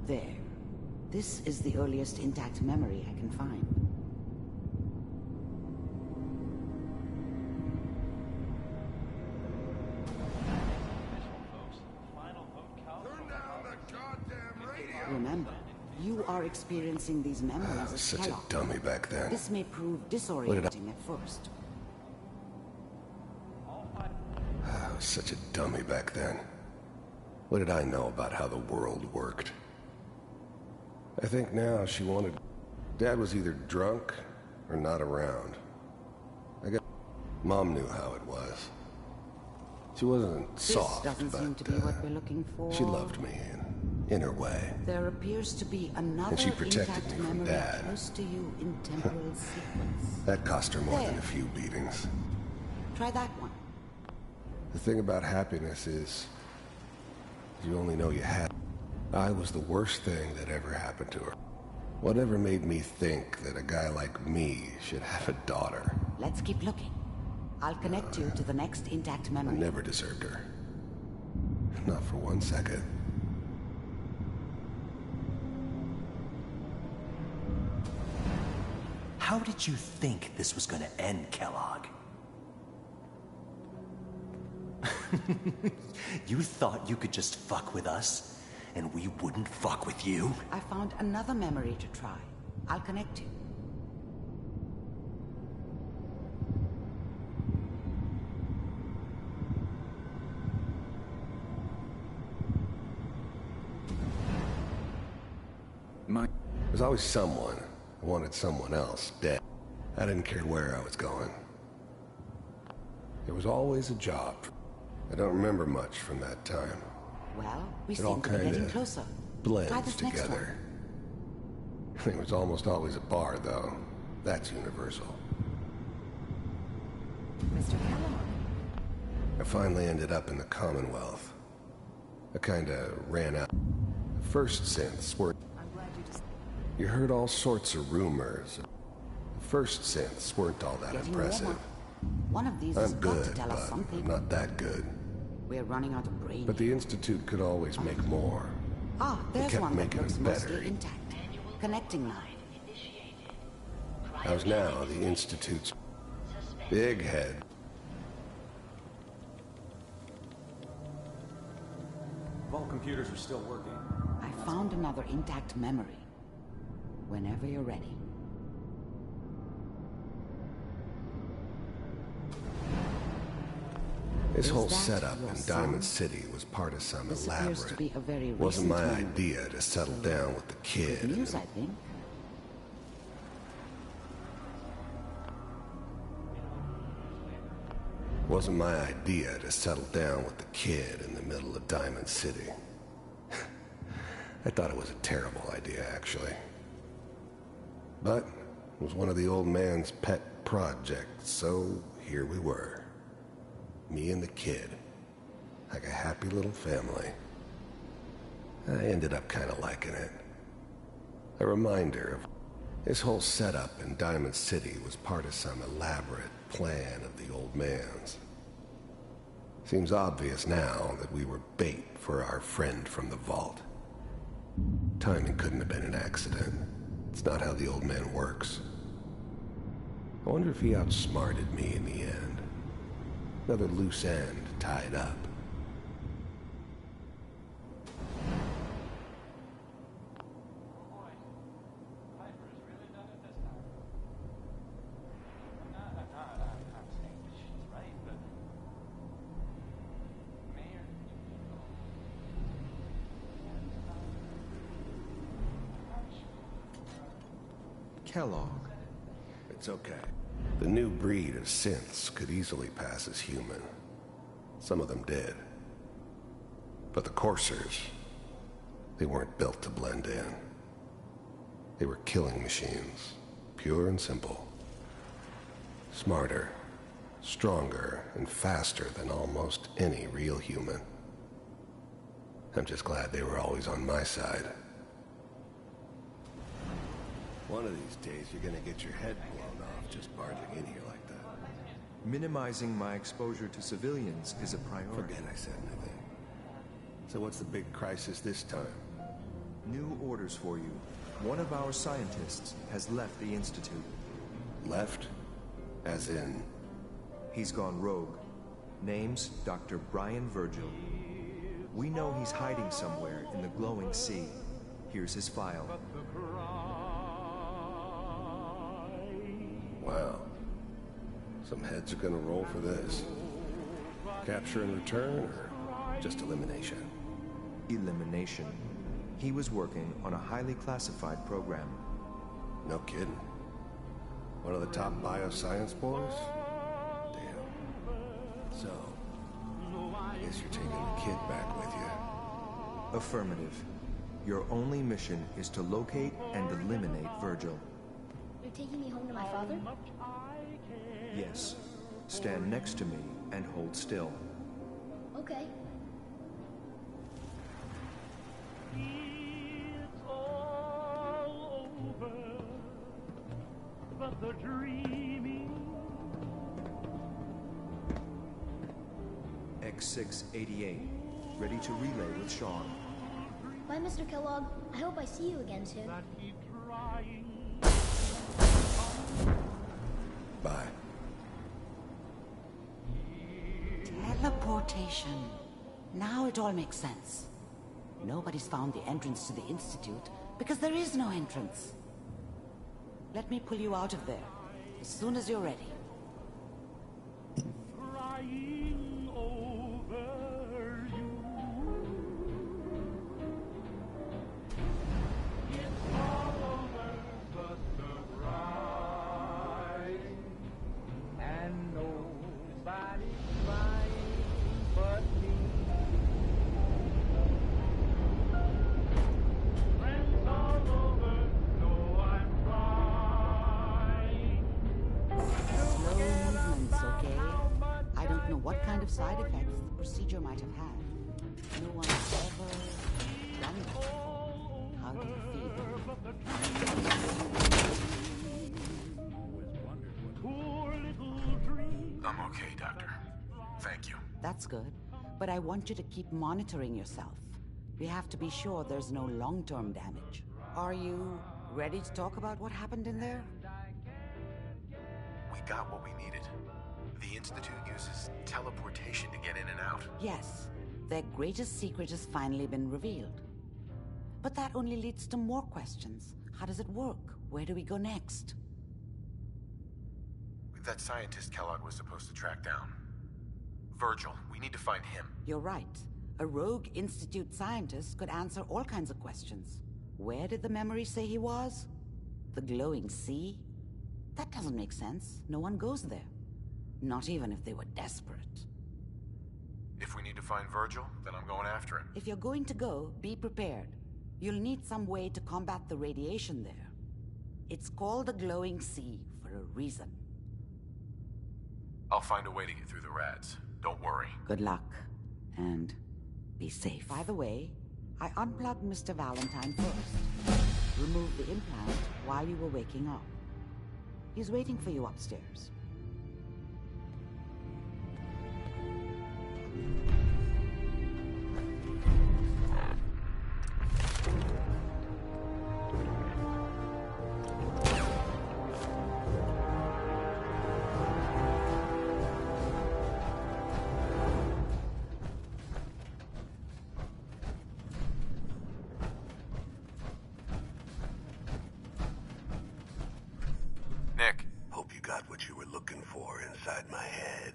There. This is the earliest intact memory I can find. Remember, you are experiencing these memories I was as such Kellogg. a dummy back then. This may prove disorienting at first. I was such a dummy back then. What did I know about how the world worked? I think now she wanted... Dad was either drunk or not around. I guess Mom knew how it was. She wasn't soft, This doesn't seem to be what we're looking for. she loved me in her way. There appears to be another And she protected intact me from memory Dad. close to you in temporal sequence. That cost her more than There. a few beatings. Try that one. The thing about happiness is, you only know you had. I was the worst thing that ever happened to her. Whatever made me think that a guy like me should have a daughter? Let's keep looking. I'll connect you to the next intact I memory. never deserved her. Not for 1 second. How did you think this was gonna end, Kellogg? You thought you could just fuck with us, and we wouldn't fuck with you? I found another memory to try. I'll connect you. There's always someone who wanted someone else dead. I didn't care where I was going. There was always a job. I don't remember much from that time. Well, we It all seem to be getting kinda closer. Try blends this next one. together. There was almost always a bar, though. That's universal. Mr. Kellogg. I finally ended up in the Commonwealth. I kinda ran out. The first synths were... I'm glad you just... You heard all sorts of rumors. The first synths weren't all that Getting impressive. warmer. One of these has I'm got good, to tell us but something. I'm not that good. We're running out of brain. But the Institute could always make more. Ah, They there's kept one that making looks them better. mostly intact. Connecting now. I was now the Institute's big head. computers are still working. I found another intact memory. Whenever you're ready. This whole setup in Diamond City was part of some elaborate. Wasn't my idea to settle down with the kid. Good news, I think. Wasn't my idea to settle down with the kid in the middle of Diamond City. I thought it was a terrible idea, actually. But it was one of the old man's pet projects, so here we were. Me and the kid. Like a happy little family. I ended up kind of liking it. A reminder of this whole setup in Diamond City was part of some elaborate plan of the old man's. Seems obvious now that we were bait for our friend from the vault. Timing couldn't have been an accident. It's not how the old man works. I wonder if he outsmarted me in the end. Another loose end tied up. Kellogg. It's okay. The new breed of synths could easily pass as human. Some of them did. But the coursers, they weren't built to blend in. They were killing machines, pure and simple. Smarter, stronger, and faster than almost any real human. I'm just glad they were always on my side. One of these days, you're gonna get your head blown off just barging in here like that. Minimizing my exposure to civilians is a priority. Forget I said anything. So what's the big crisis this time? New orders for you. One of our scientists has left the Institute. Left? As in? He's gone rogue. Name's Dr. Brian Virgil. We know he's hiding somewhere in the glowing sea. Here's his file. Wow. Some heads are gonna roll for this. Capture and return, or just elimination? Elimination. He was working on a highly classified program. No kidding. One of the top bioscience boys? Damn. So, I guess you're taking the kid back with you. Affirmative. Your only mission is to locate and eliminate Virgil. You're taking me home to my father? Yes. Stand next to me and hold still. Okay. It's all over, but the dreaming. X688. Ready to relay with Sean. Bye, Mr. Kellogg. I hope I see you again soon. Bye. Teleportation. Now it all makes sense. Nobody's found the entrance to the Institute because there is no entrance. Let me pull you out of there as soon as you're ready. Crying over you. It's all over but the bride, and nobody crying but me. Friends all over know I'm crying. Slow movements, okay? I don't know what kind of side effects the procedure might have had. No one's ever done that before. How do you feel? I'm okay, Doctor. Thank you. That's good, but I want you to keep monitoring yourself. We have to be sure there's no long-term damage. Are you ready to talk about what happened in there? We got what we needed. The Institute uses teleportation to get in and out. Yes, Their greatest secret has finally been revealed. But that only leads to more questions. How does it work? Where do we go next? That scientist Kellogg was supposed to track down. Virgil, we need to find him. You're right. A rogue Institute scientist could answer all kinds of questions. Where did the memory say he was? The glowing sea? That doesn't make sense. No one goes there. Not even if they were desperate. If we need to find Virgil, then I'm going after him. If you're going to go, be prepared. You'll need some way to combat the radiation there. It's called the glowing sea for a reason. I'll find a way to get through the rads. Don't worry. Good luck. And be safe. By the way, I unplugged Mr. Valentine first. Removed the implant while you were waking up. He's waiting for you upstairs. Nick. Hope you got what you were looking for inside my head.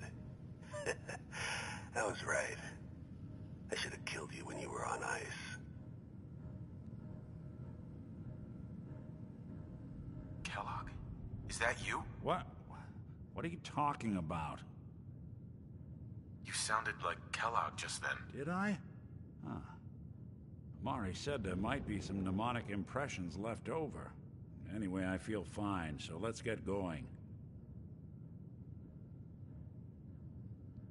I was right. I should have killed you when you were on ice. Kellogg, is that you? What? What are you talking about? You sounded like Kellogg just then. Did I? Huh. Mari said there might be some mnemonic impressions left over. Anyway, I feel fine, so let's get going.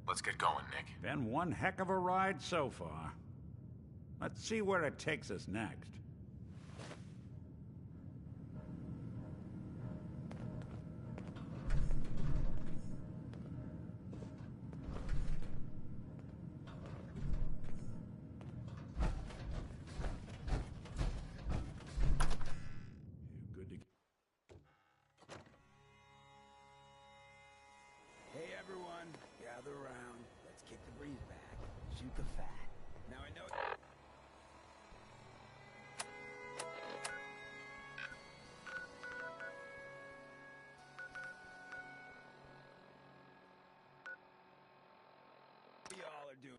Let's get going, Nick. Been one heck of a ride so far. Let's see where it takes us next. Hey everyone, gather around. Let's kick the breeze back. Shoot the fat. Now I know. Y'all are doing.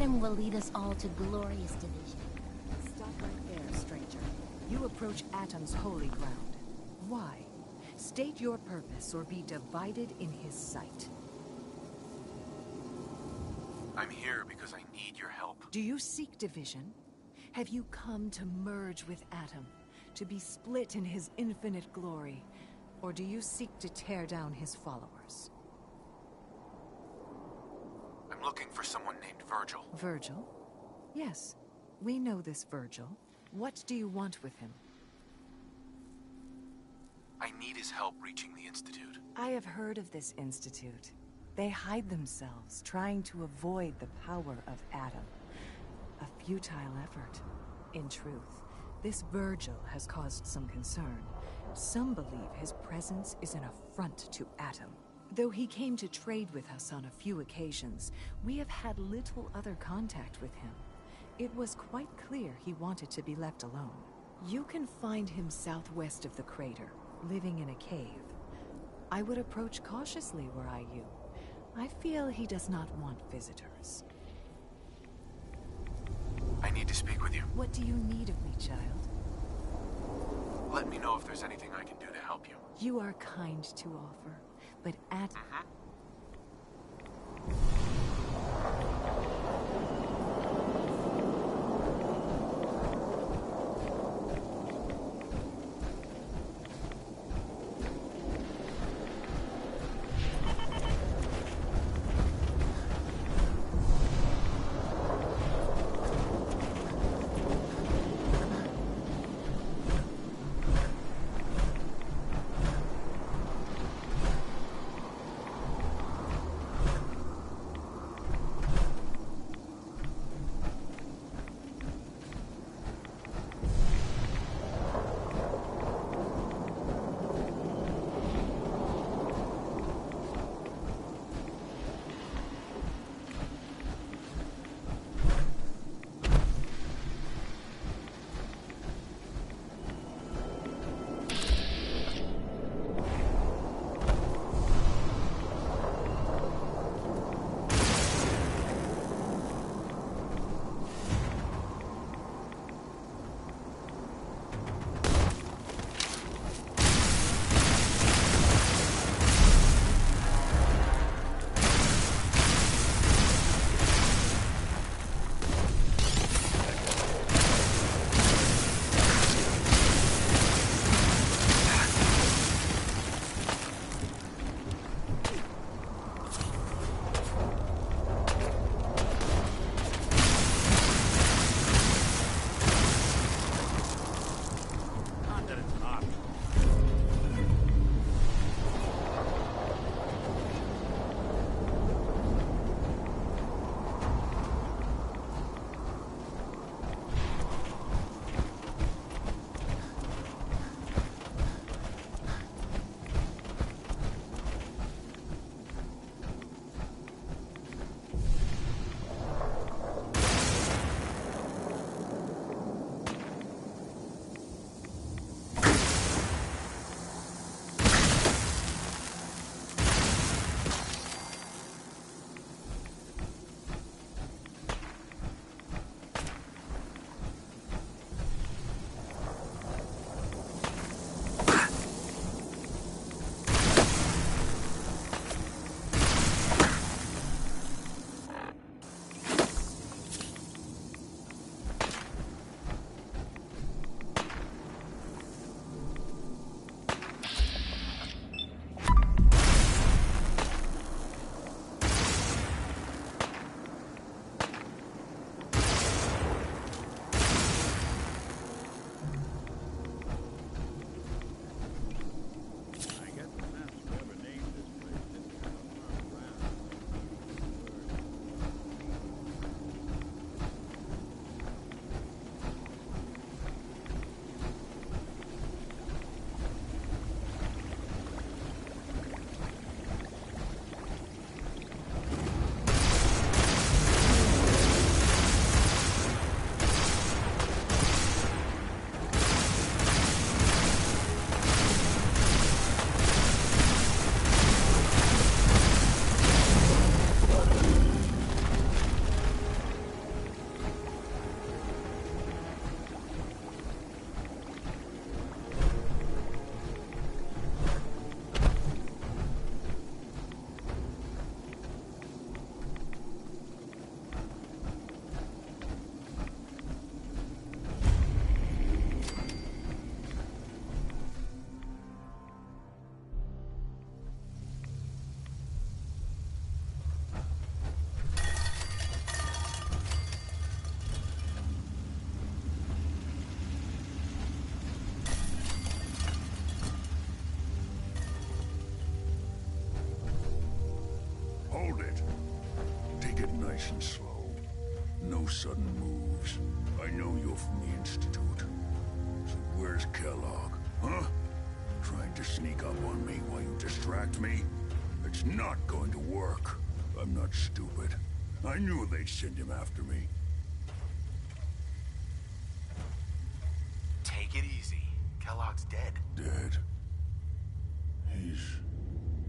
time will lead us all to glorious division. Stop right there, stranger. You approach Atom's holy ground. Why? State your purpose or be divided in his sight. I'm here because I need your help. Do you seek division? Have you come to merge with Atom, to be split in his infinite glory? Or do you seek to tear down his followers? I'm looking for someone named Virgil. Virgil? Yes, we know this Virgil. What do you want with him? I need his help reaching the Institute. I have heard of this Institute. They hide themselves, trying to avoid the power of Atom. A futile effort. In truth, this Virgil has caused some concern. Some believe his presence is an affront to Atom. Though he came to trade with us on a few occasions, we have had little other contact with him. It was quite clear he wanted to be left alone. You can find him southwest of the crater, living in a cave. I would approach cautiously were I you. I feel he does not want visitors. I need to speak with you. What do you need of me, child? Let me know if there's anything I can do to help you. You are kind to offer, but nice and slow. No sudden moves. I know you're from the Institute. So where's Kellogg, huh? Trying to sneak up on me while you distract me? It's not going to work. I'm not stupid. I knew they'd send him after me. Take it easy. Kellogg's dead. Dead? He's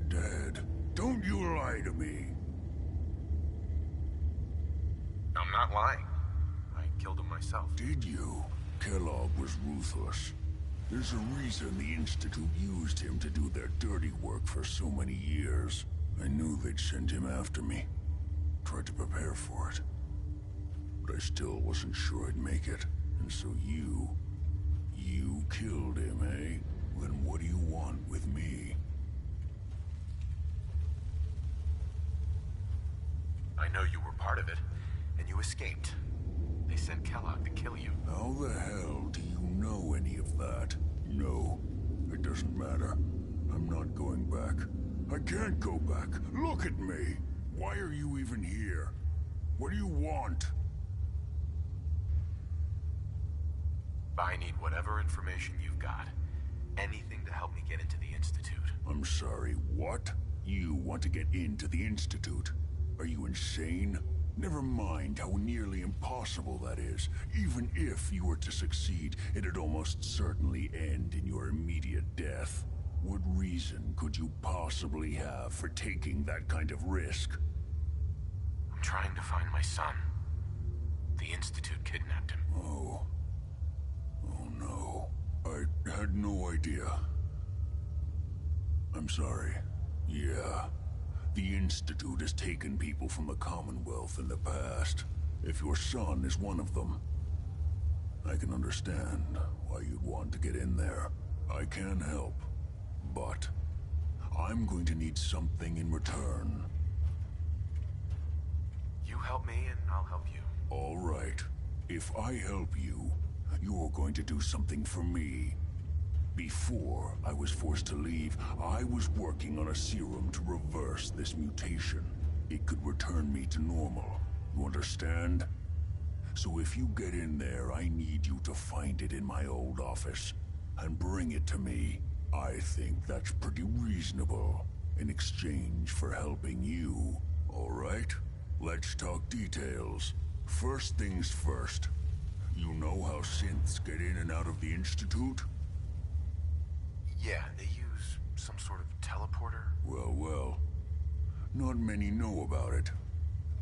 dead. Don't you lie to me. I'm not lying. I killed him myself. Did you? Kellogg was ruthless. There's a reason the Institute used him to do their dirty work for so many years. I knew they'd send him after me. Tried to prepare for it. But I still wasn't sure I'd make it. And so you killed him, eh? Then what do you want with me? I know you were part of it, and you escaped. They sent Kellogg to kill you. How the hell do you know any of that? No, it doesn't matter. I'm not going back. I can't go back. Look at me. Why are you even here? What do you want? I need whatever information you've got. Anything to help me get into the Institute. I'm sorry, what? You want to get into the Institute? Are you insane? Never mind how nearly impossible that is. Even if you were to succeed, it'd almost certainly end in your immediate death. What reason could you possibly have for taking that kind of risk? I'm trying to find my son. The Institute kidnapped him. Oh. Oh no. I had no idea. I'm sorry. Yeah. The Institute has taken people from the Commonwealth in the past. If your son is one of them, I can understand why you'd want to get in there. I can help, but I'm going to need something in return. You help me and I'll help you. All right. If I help you, you're going to do something for me. Before I was forced to leave, I was working on a serum to reverse this mutation. It could return me to normal. You understand? So if you get in there, I need you to find it in my old office and bring it to me. I think that's pretty reasonable in exchange for helping you. All right? Let's talk details. First things first. You know how synths get in and out of the Institute? Yeah, they use some sort of teleporter. Well. Not many know about it.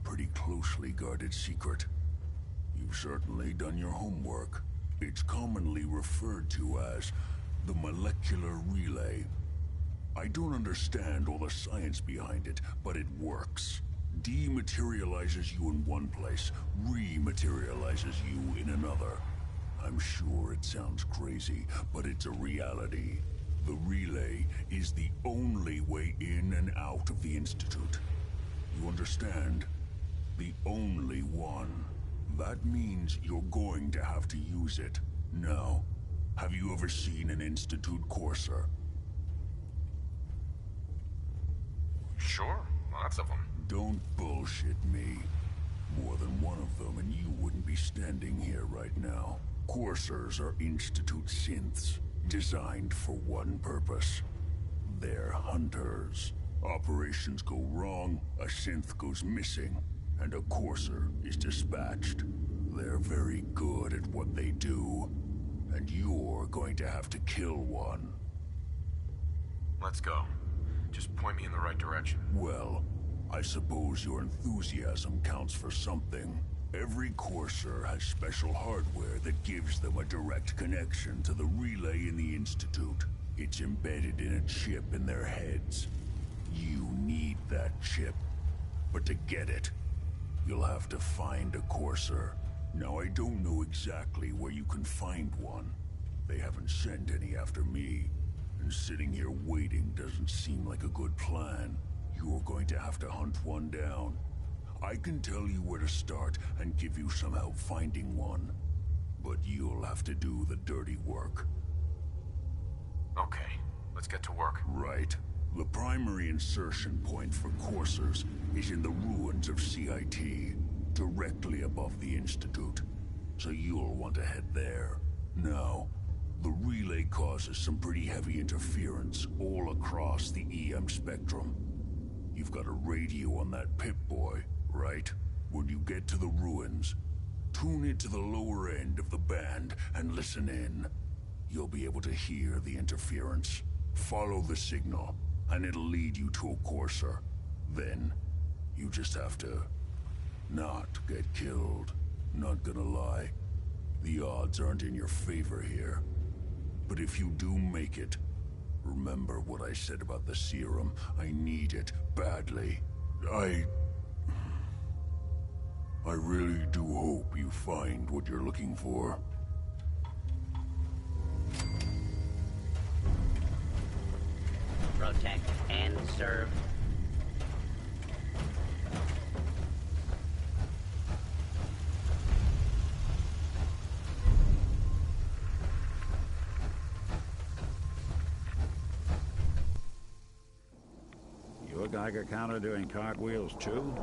Pretty closely guarded secret. You've certainly done your homework. It's commonly referred to as the molecular relay. I don't understand all the science behind it, but it works. Dematerializes you in one place, rematerializes you in another. I'm sure it sounds crazy, but it's a reality. The relay is the only way in and out of the Institute. You understand? The only one. That means you're going to have to use it. Now, have you ever seen an Institute courser? Sure, lots of them. Don't bullshit me. More than one of them and you wouldn't be standing here right now. Coursers are Institute synths, designed for one purpose. They're hunters. Operations go wrong, a synth goes missing, and a courser is dispatched. They're very good at what they do, and you're going to have to kill one. Let's go. Just point me in the right direction. Well, I suppose your enthusiasm counts for something. Every courser has special hardware that gives them a direct connection to the relay in the Institute. It's embedded in a chip in their heads. You need that chip. But to get it, you'll have to find a courser. Now, I don't know exactly where you can find one. They haven't sent any after me. And sitting here waiting doesn't seem like a good plan. You're going to have to hunt one down. I can tell you where to start and give you some help finding one. But you'll have to do the dirty work. Okay, let's get to work. Right. The primary insertion point for coursers is in the ruins of CIT, directly above the Institute. So you'll want to head there. Now, the relay causes some pretty heavy interference all across the EM spectrum. You've got a radio on that Pip-Boy, right? When you get to the ruins, tune it to the lower end of the band and listen in. You'll be able to hear the interference. Follow the signal, and it'll lead you to a courser. Then, you just have to not get killed. Not gonna lie, the odds aren't in your favor here. But if you do make it, remember what I said about the serum. I need it badly. I really do hope you find what you're looking for. Protect and serve. Your Geiger counter doing cartwheels too?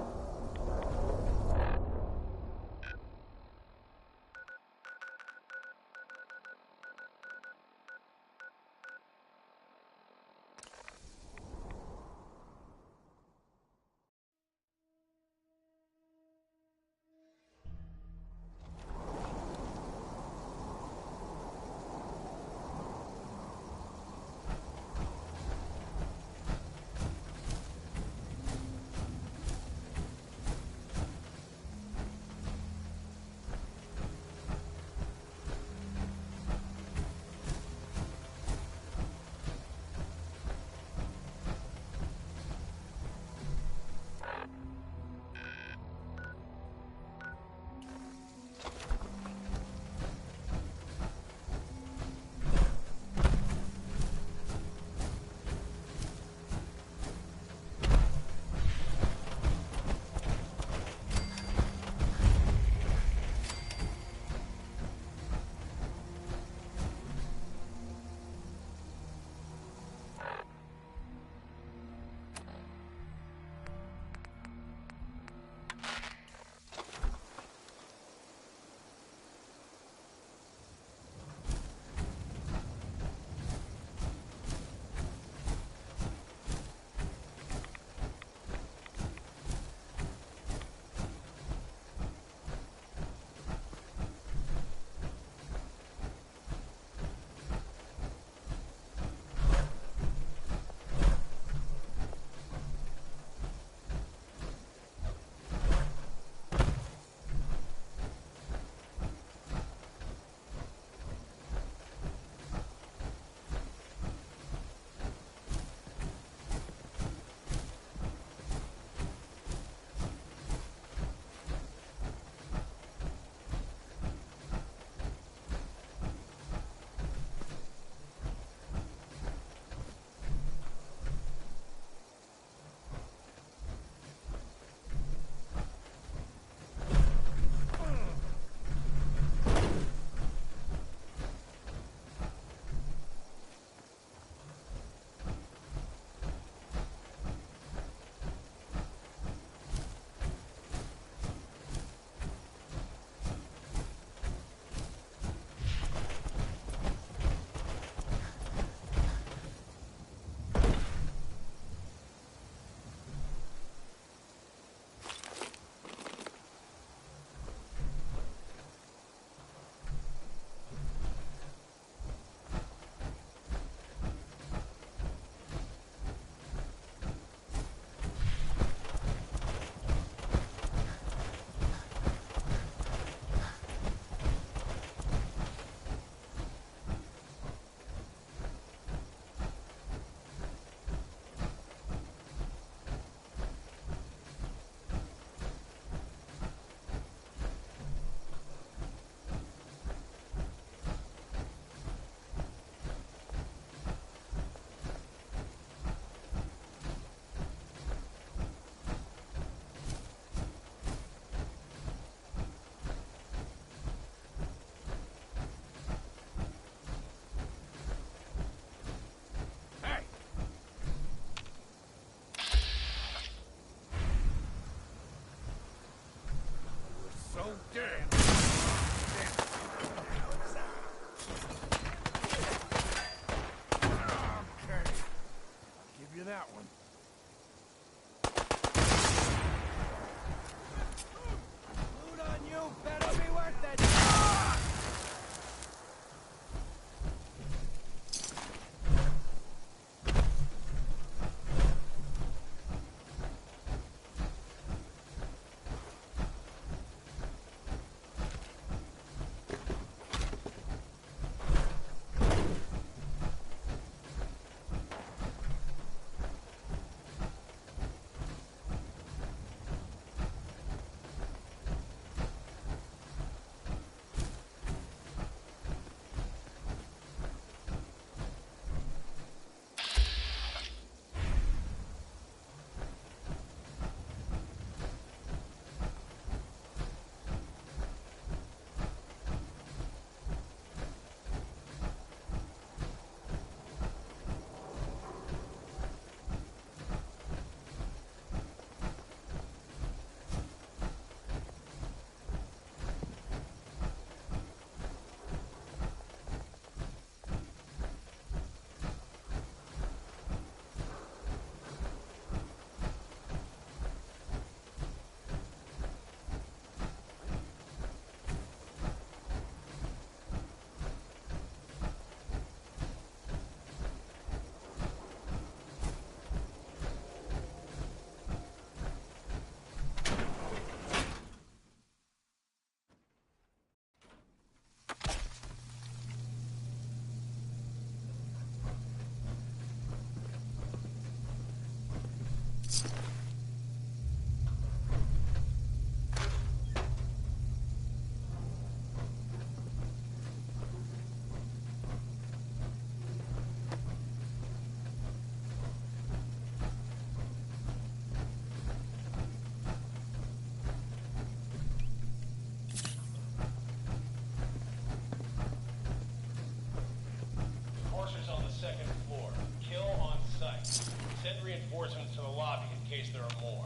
case there are more.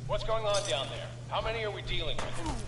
What's going on down there? How many are we dealing with?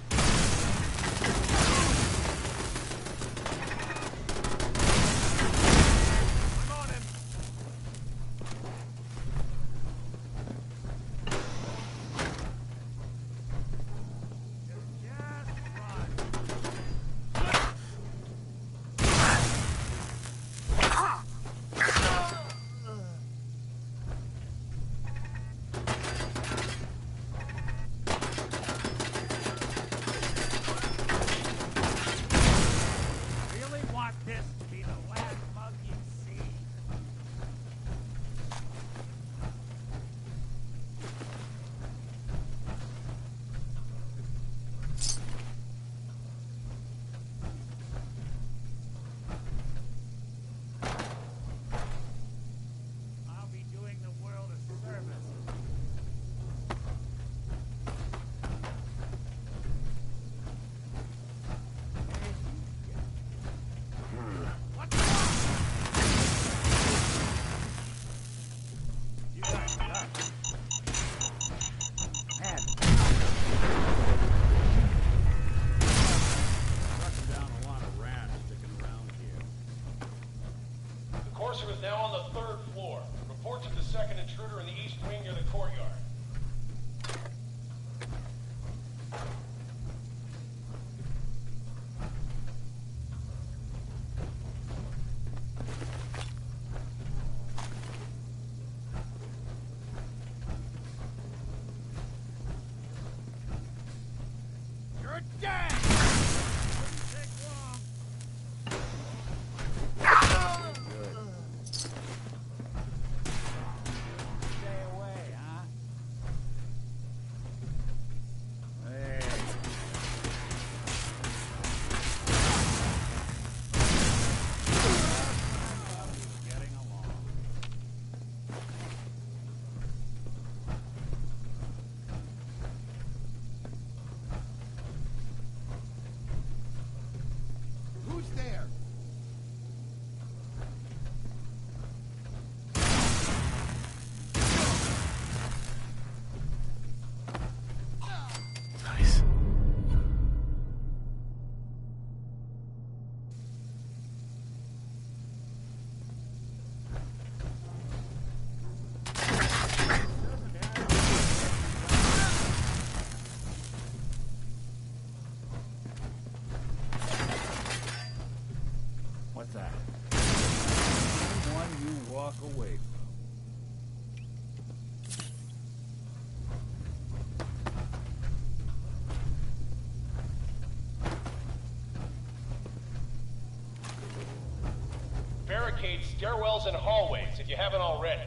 Is now on the 3rd floor. Reports of the second intruder in the east wing near the courtyard. You're dead! Away. Barricade stairwells and hallways if you haven't already.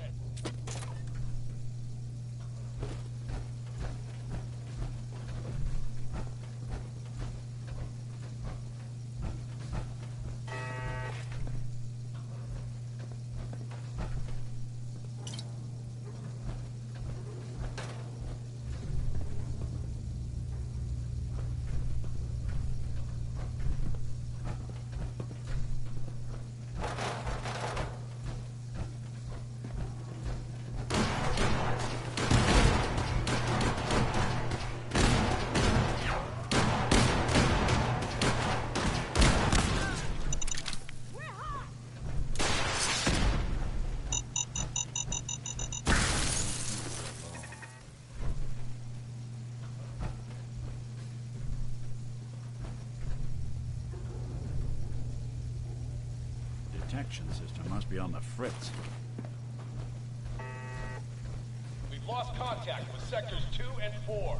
Detection system must be on the fritz. We've lost contact with sectors 2 and 4.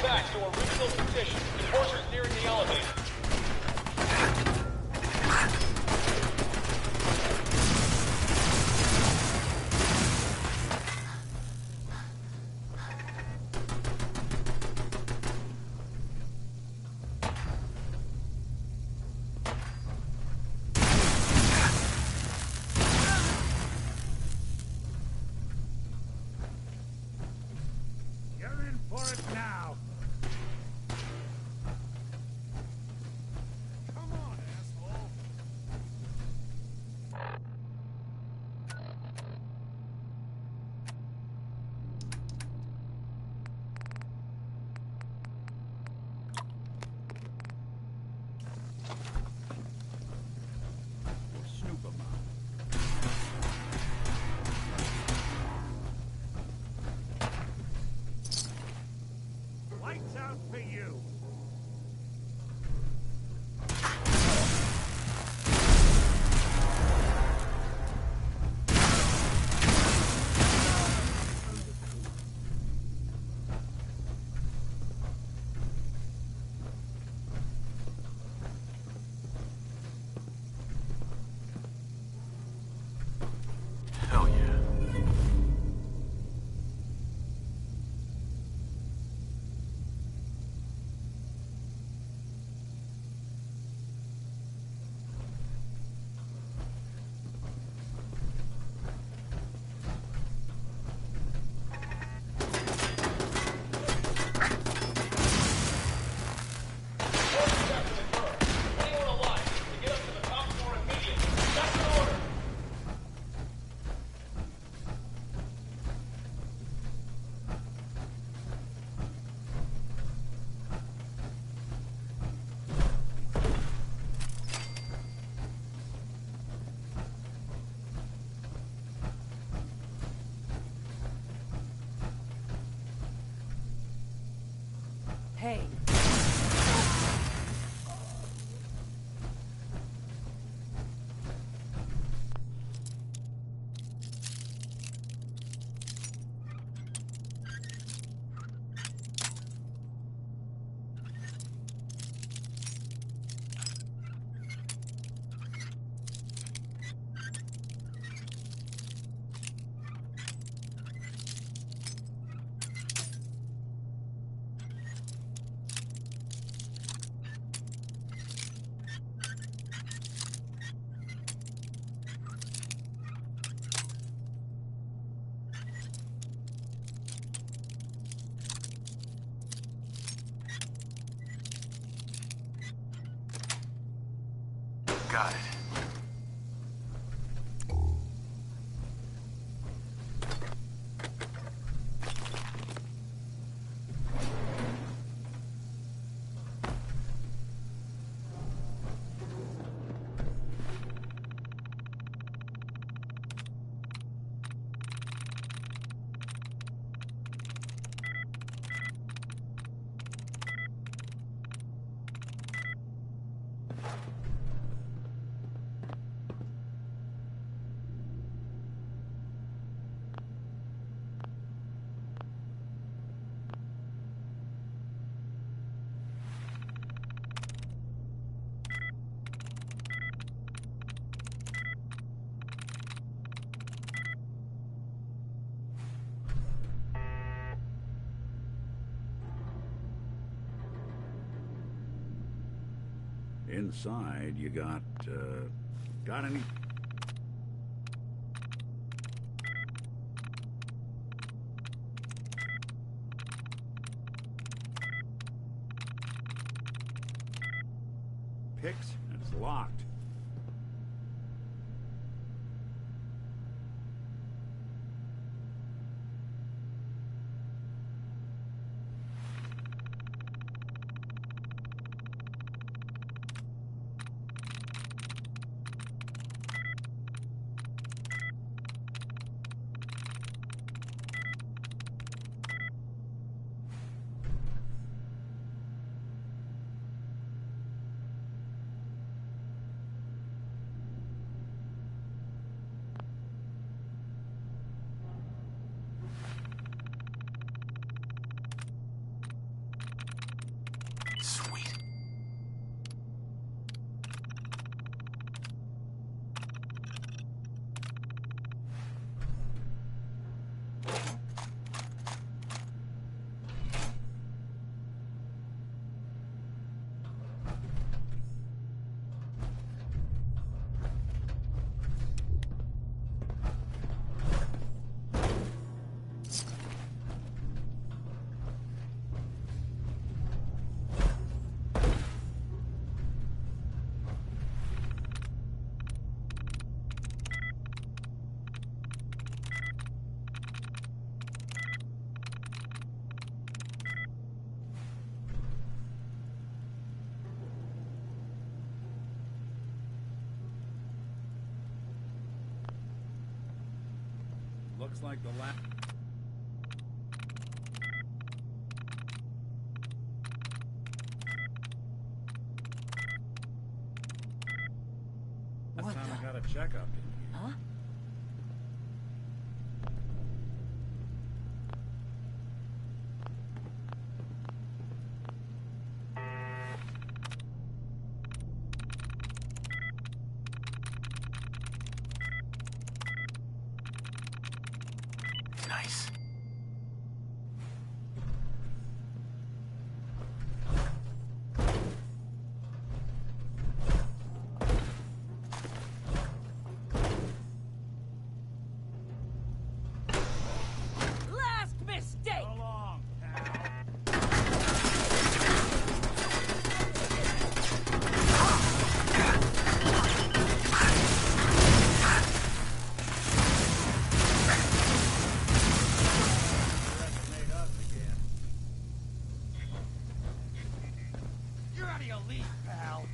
back to original position. Enforcers nearing the elevator. For it now! Come on, asshole! Snoop 'em out. Lights out for you! Hell yeah. Anyone alive needs to get up to the top floor immediately. That's an order. Hey. Got it. Inside, you got any... picks? It's locked. Sweet. Looks like the last... Last time I got a checkup. Huh? Nice. Last mistake! So long, pal. Underestimate us again. You're out of your league, pal.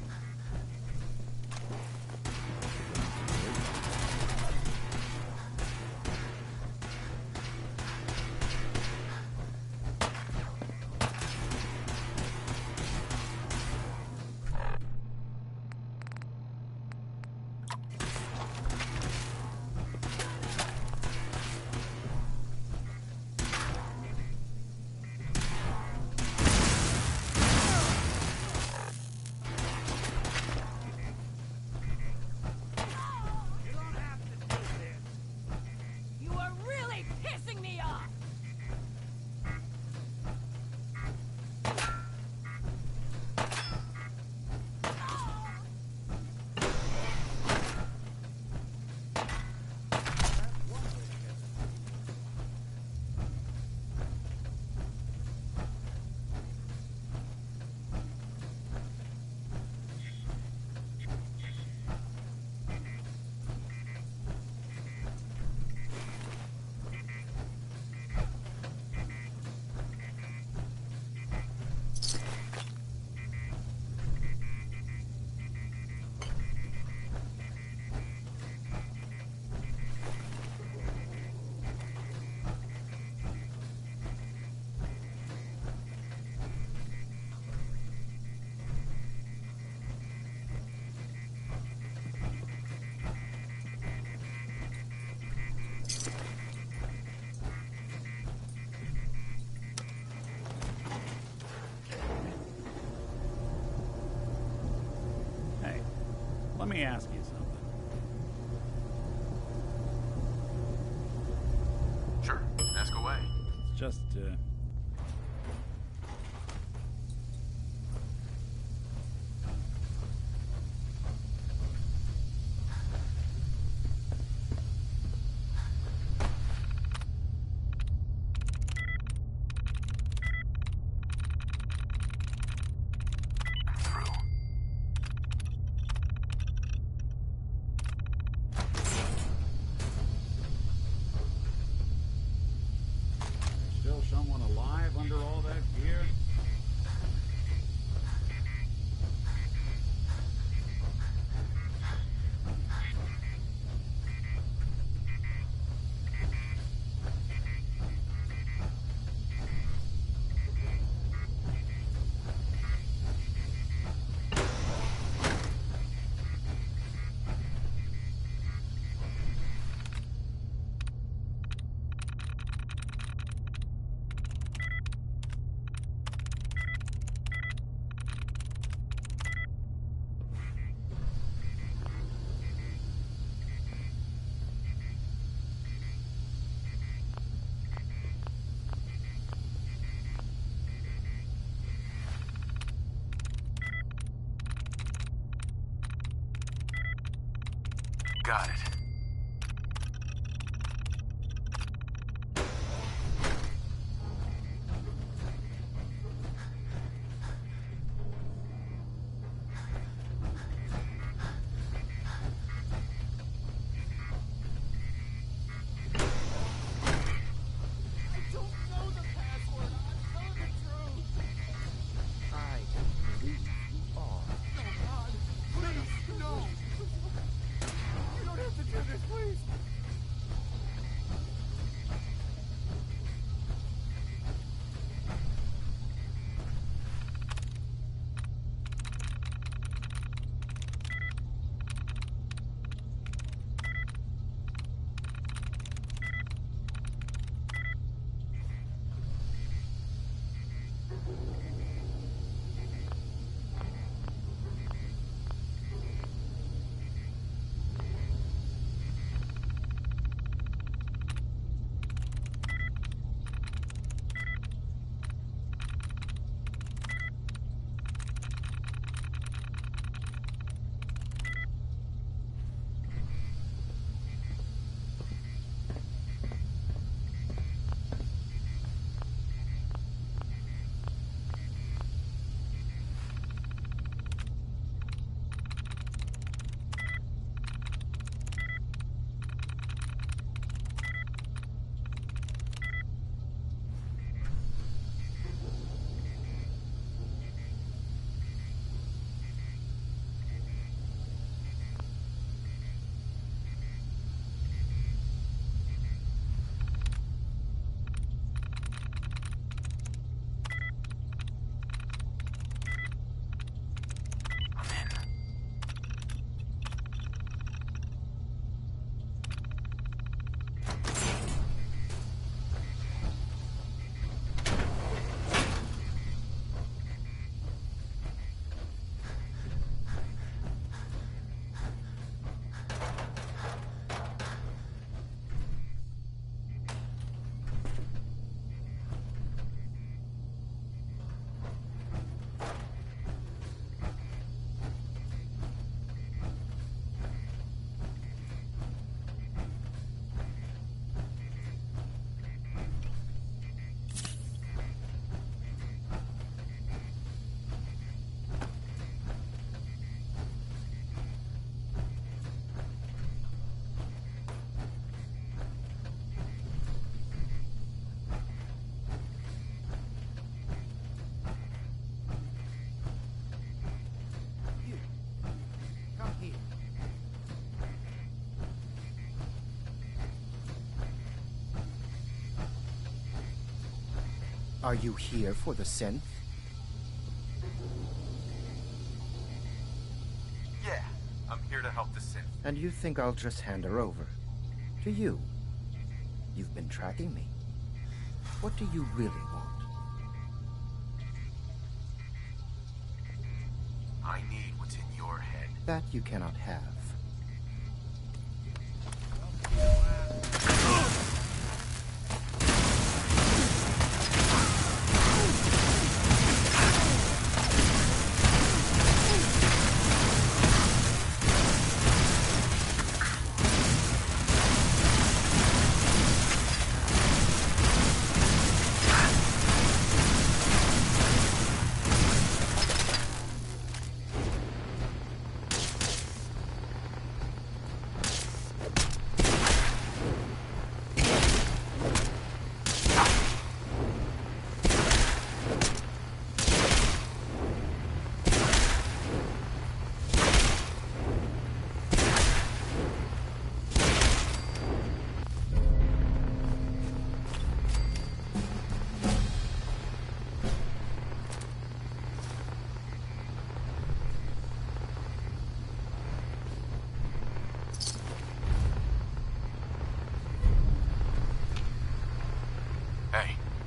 You don't have to do this. You are really pissing me off! Hey, let me ask you something. Sure, ask away. It's just, I'm through. there's still someone alive. got it. Are you here for the synth? Yeah, I'm here to help the synth. And you think I'll just hand her over? To you? You've been tracking me. What do you really want? I need what's in your head. That you cannot have.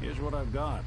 Here's what I've got.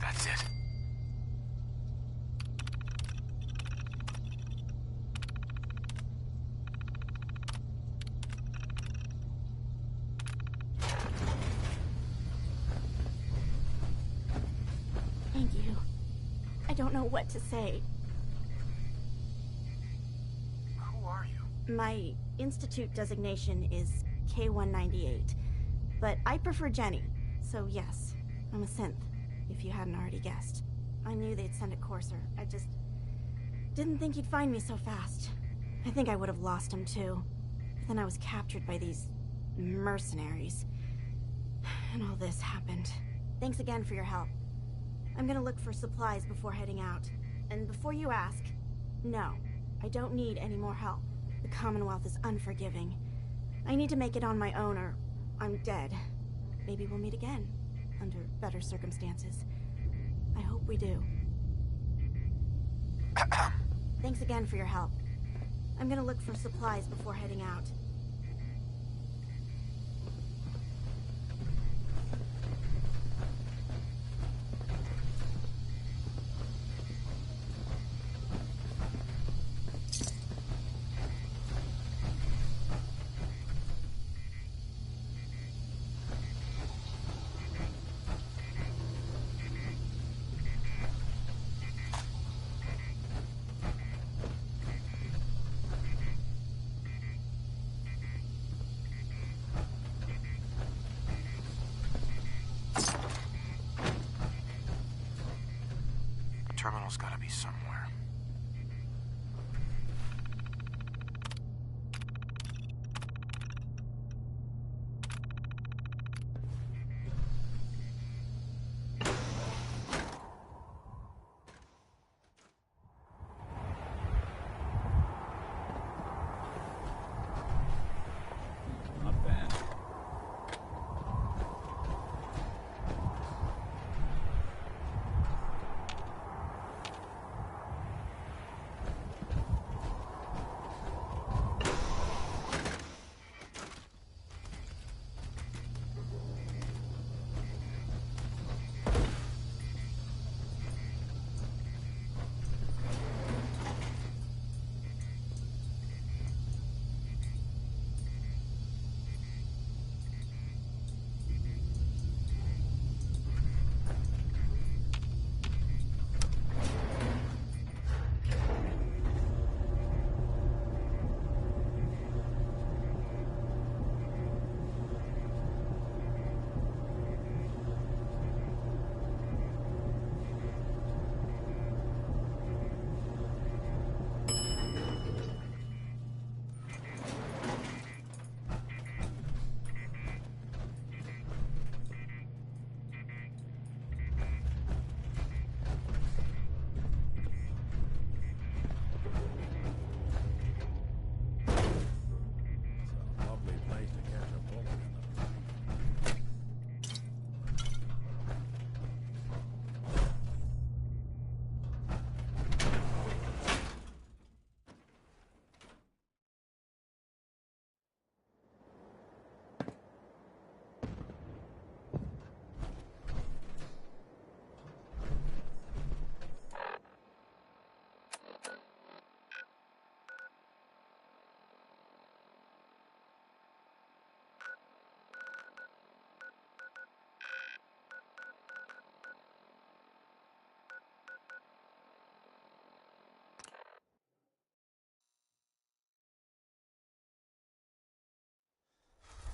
That's it. Thank you. I don't know what to say. Who are you? My institute designation is K-198, but I prefer Jenny, so yes, I'm a synth, if you hadn't already guessed. I knew they'd send a courser. I just didn't think he'd find me so fast. I think I would have lost him too. But then I was captured by these mercenaries. And all this happened. Thanks again for your help. I'm gonna look for supplies before heading out. And before you ask, no, I don't need any more help. The Commonwealth is unforgiving. I need to make it on my own or I'm dead. Maybe we'll meet again, under better circumstances. I hope we do. Thanks again for your help. I'm gonna look for supplies before heading out. Terminal's gotta be somewhere. Not bad.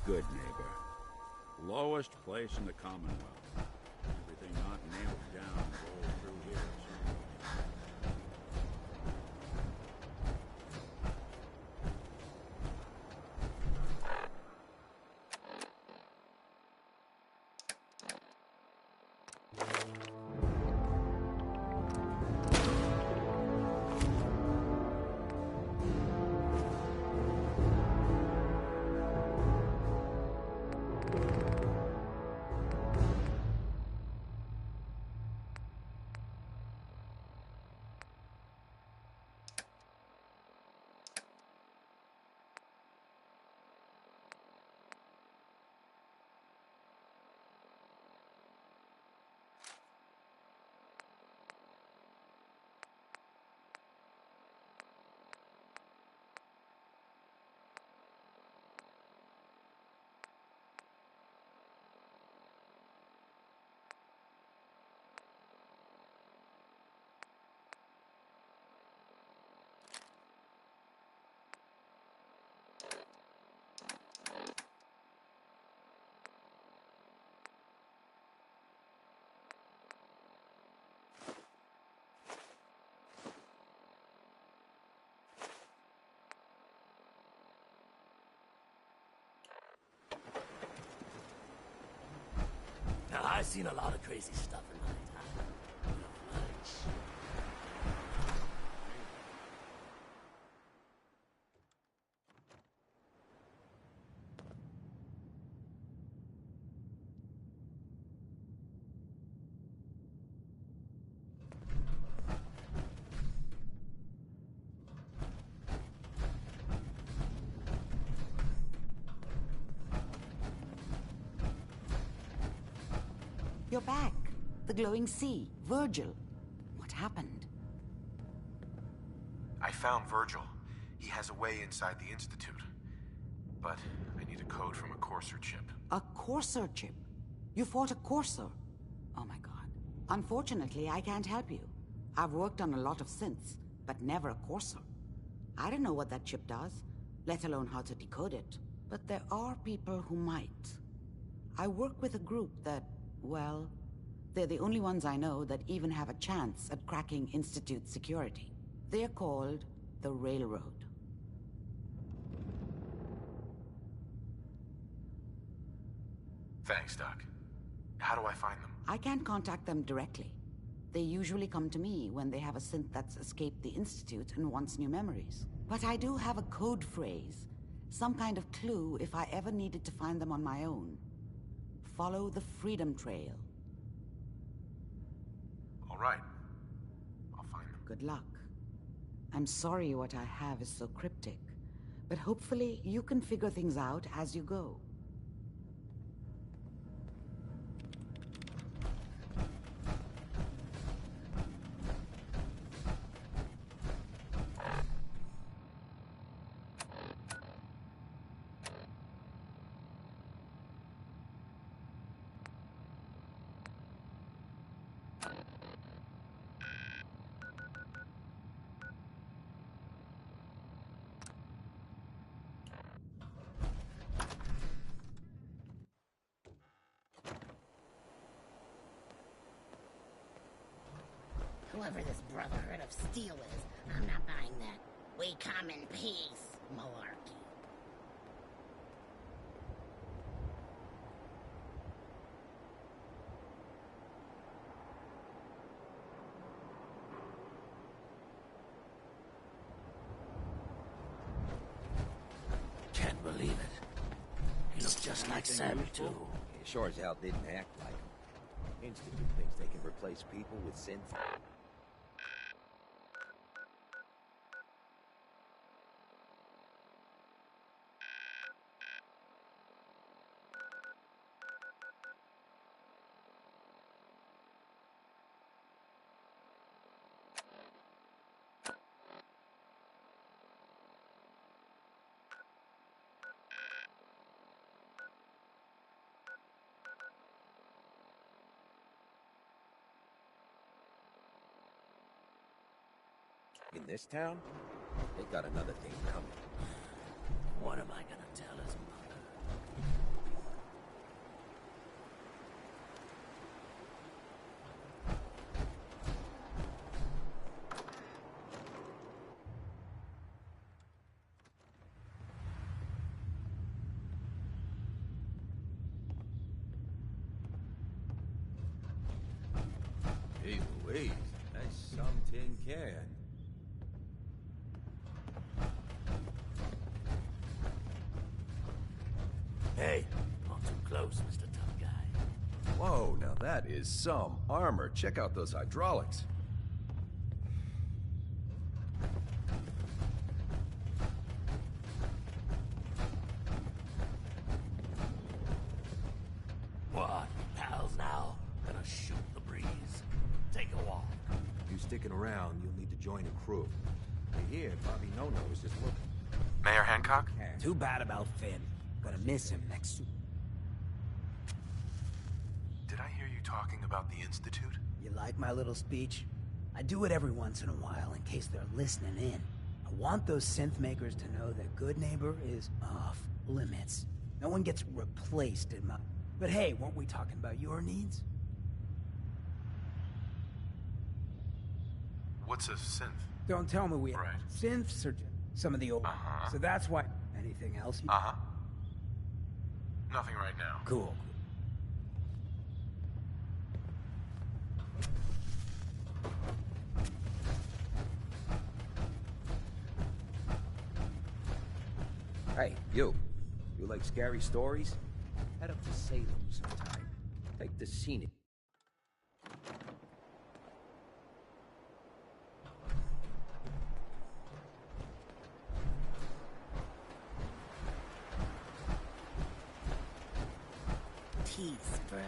Good neighbor. Lowest place in the Commonwealth. Everything not nailed down rolled through here. I've seen a lot of crazy stuff in my time. You're back. The glowing sea. Virgil. What happened? I found Virgil. He has a way inside the Institute. But I need a code from a Courser chip. A Courser chip? You fought a Courser? Oh my god. Unfortunately, I can't help you. I've worked on a lot of synths, but never a Courser. I don't know what that chip does, let alone how to decode it. But there are people who might. I work with a group that, well, they're the only ones I know that even have a chance at cracking Institute security. They're called the Railroad. Thanks, Doc. How do I find them? I can't contact them directly. They usually come to me when they have a synth that's escaped the Institute and wants new memories. But I do have a code phrase, some kind of clue if I ever needed to find them on my own. Follow the Freedom Trail. All right. I'll find them. Good luck. I'm sorry what I have is so cryptic, but hopefully you can figure things out as you go. Whoever this Brotherhood of Steel is, I'm not buying that. We come in peace, malarkey. Can't believe it. He looks just like Sam, too. He sure as hell didn't act like him. Institute thinks they can replace people with synths. In this town, they got another thing coming. What am I gonna tell his mother? Hey Louise, that's some tin can. Hey, not too close, Mr. Tough Guy. Whoa, now that is some armor. Check out those hydraulics. What, pals now? Gonna shoot the breeze. Take a walk. If you're sticking around, you'll need to join a crew. You're here, Bobby No-No is just looking. Mayor Hancock? Too bad about Finn. Gonna miss him next. Did I hear you talking about the Institute? You like my little speech? I do it every once in a while in case they're listening in. I want those synth makers to know that Good Neighbor is off limits. No one gets replaced in my... But hey, weren't we talking about your needs? What's a synth? Don't tell me we have Right. synths or some of the old... So that's why... Anything else? Uh-huh. Nothing right now. Cool. Hey, you. You like scary stories? Head up to Salem sometime. Take the scenic. Peace, brother.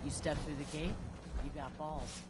You step through the gate, you got balls.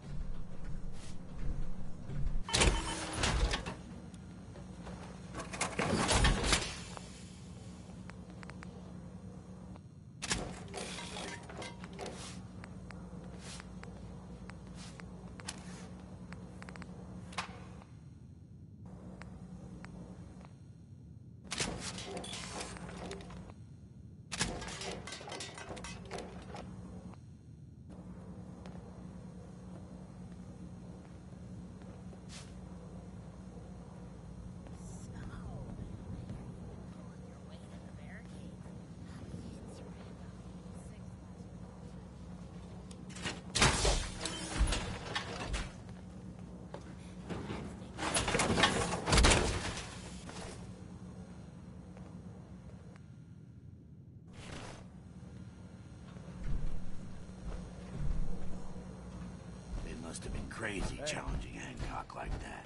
Must have been crazy challenging Hancock like that.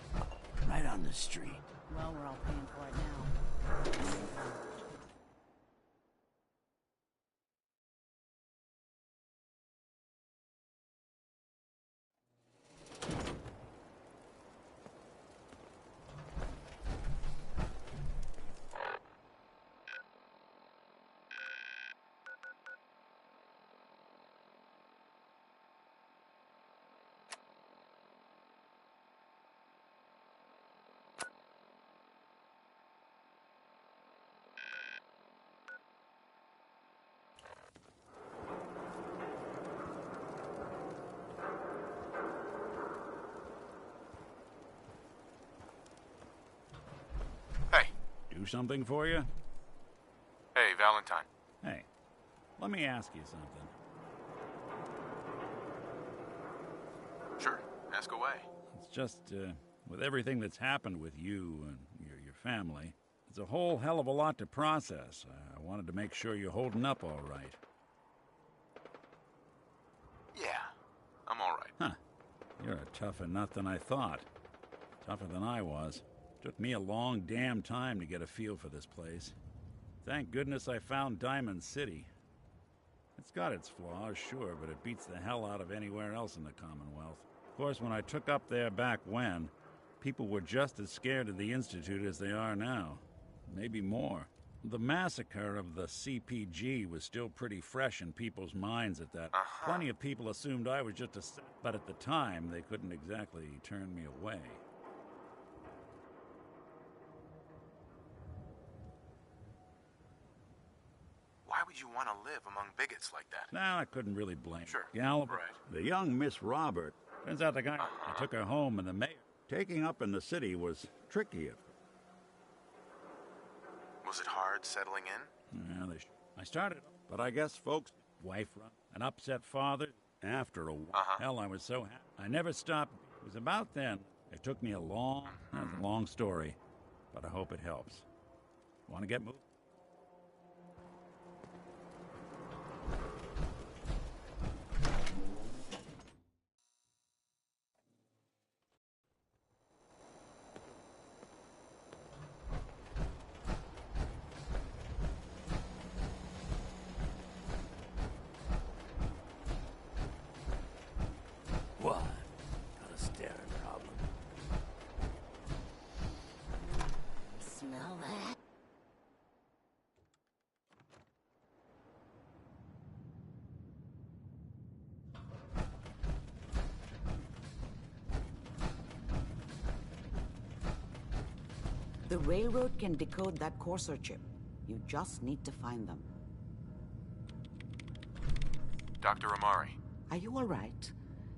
Right on the street. Well, we're all paying for it now. Do something for you? Hey, Valentine. Hey, let me ask you something. Sure, ask away. It's just, with everything that's happened with you and your family, it's a whole hell of a lot to process. I wanted to make sure you're holding up all right. Yeah, I'm all right. Huh. You're a tougher nut than I thought. Tougher than I was. Took me a long damn time to get a feel for this place. Thank goodness I found Diamond City. It's got its flaws, sure, but it beats the hell out of anywhere else in the Commonwealth. Of course, when I took up there back when, people were just as scared of the Institute as they are now. Maybe more. The massacre of the CPG was still pretty fresh in people's minds at that. Plenty of people assumed I was just a... But at the time, they couldn't exactly turn me away. Why would you want to live among bigots like that? Now, I couldn't really blame Sure. Gal, Right. The young Miss Robert. Turns out the guy I took her home and the mayor. Taking up in the city was tricky. Was it hard settling in? Yeah, I started, but I guess folks, wife run, an upset father. After a while, hell, I was so happy. I never stopped. It was about then. It took me a long story, but I hope it helps. Want to get moving? What? Got a staring problem. Smell that? The railroad can decode that Corsair chip. You just need to find them. Dr. Amari. Are you all right?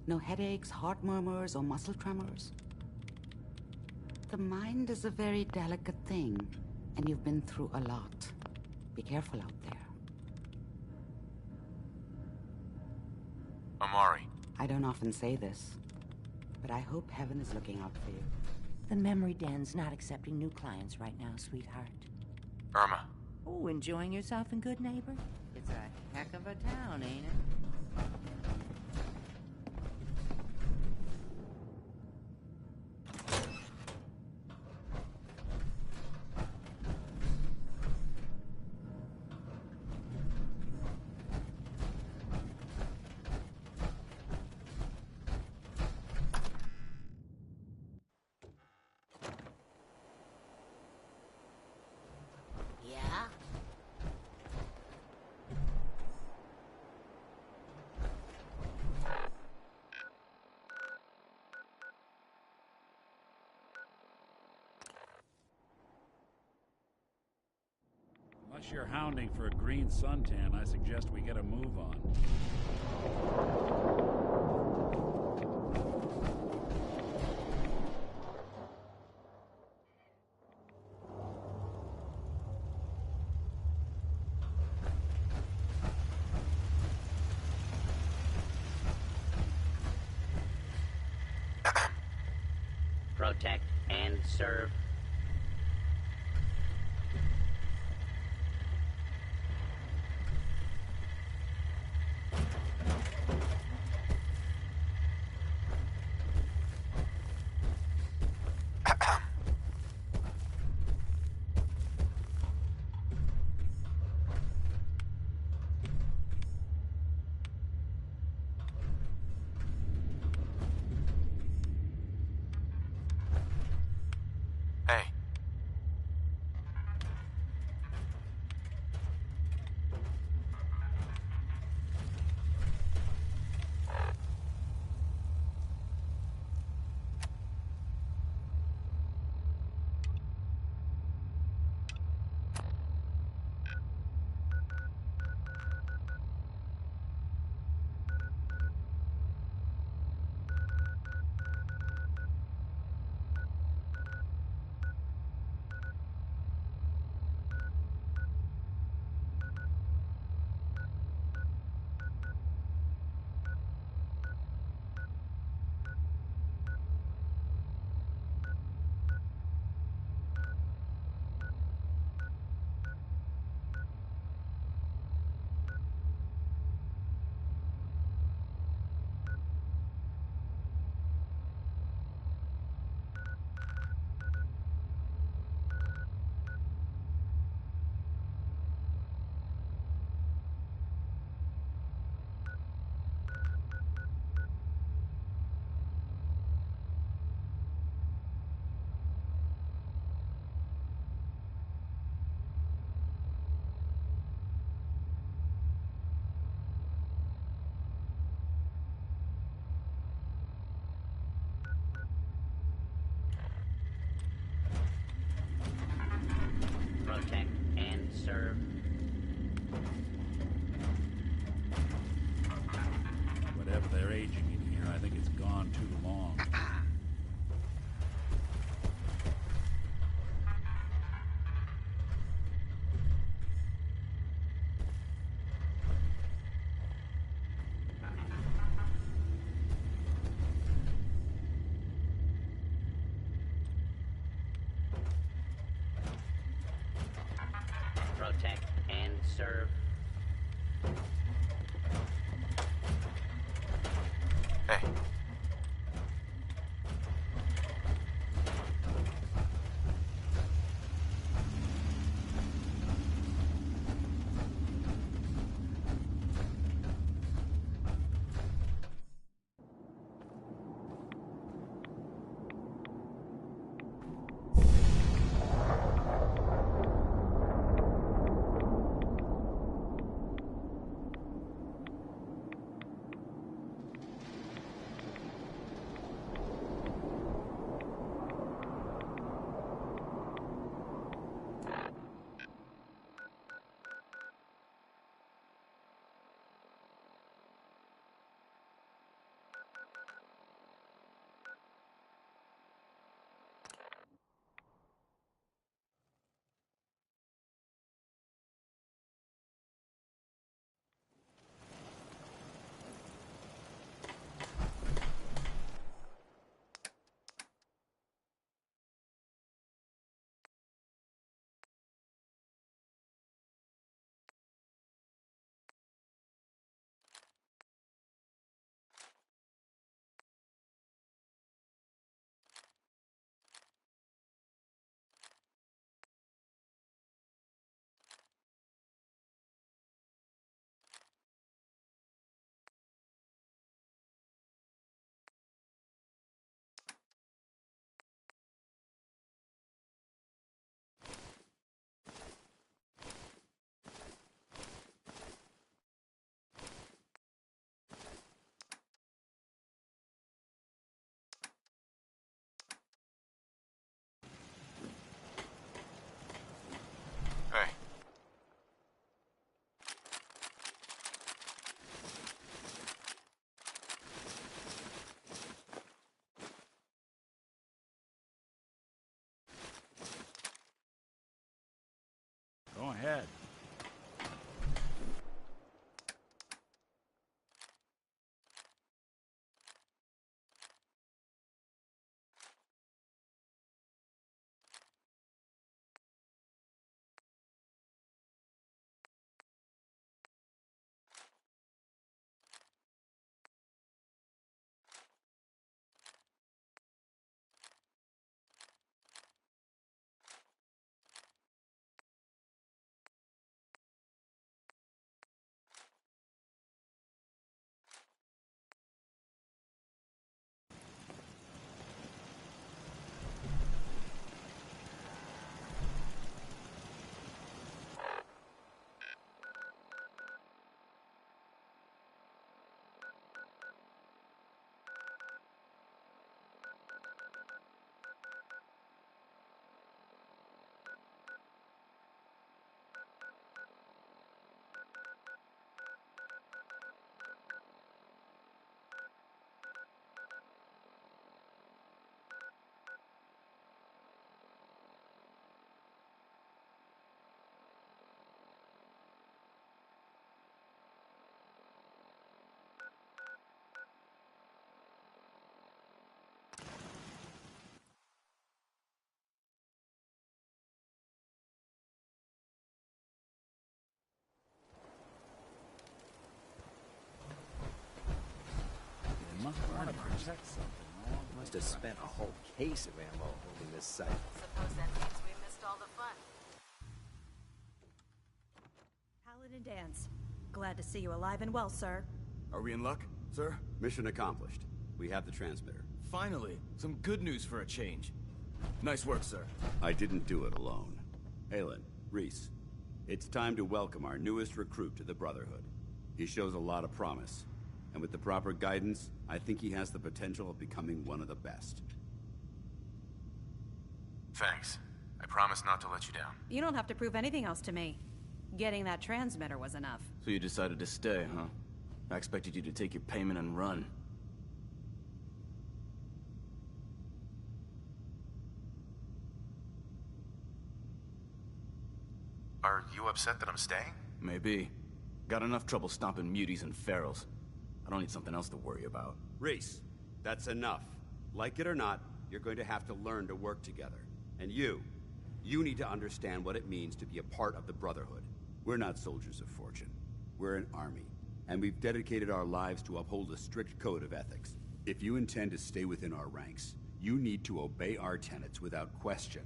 No headaches, heart murmurs, or muscle tremors? The mind is a very delicate thing, and you've been through a lot. Be careful out there. I don't often say this, but I hope heaven is looking out for you. The memory den's not accepting new clients right now, sweetheart. Irma. Oh, enjoying yourself in Good Neighbor? It's a heck of a town, ain't it? Yeah? Unless you're hounding for a green suntan, I suggest we get a move on. Protect and serve. Hey. Protect and serve. Whatever they're aging in here, I think it's gone too long. Protect and serve. Hey. That's something, man. Must have spent a whole case of ammo holding this site. Suppose that means we missed all the fun. Paladin Dance. Glad to see you alive and well, sir. Are we in luck, sir? Mission accomplished. We have the transmitter. Finally, some good news for a change. Nice work, sir. I didn't do it alone. Aylin, Reese, it's time to welcome our newest recruit to the Brotherhood. He shows a lot of promise, and with the proper guidance, I think he has the potential of becoming one of the best. Thanks. I promise not to let you down. You don't have to prove anything else to me. Getting that transmitter was enough. So you decided to stay, huh? I expected you to take your payment and run. Are you upset that I'm staying? Maybe. Got enough trouble stomping muties and ferals. I don't need something else to worry about. Reese, that's enough. Like it or not, you're going to have to learn to work together. And you need to understand what it means to be a part of the Brotherhood. We're not soldiers of fortune. We're an army, and we've dedicated our lives to uphold a strict code of ethics. If you intend to stay within our ranks, you need to obey our tenets without question.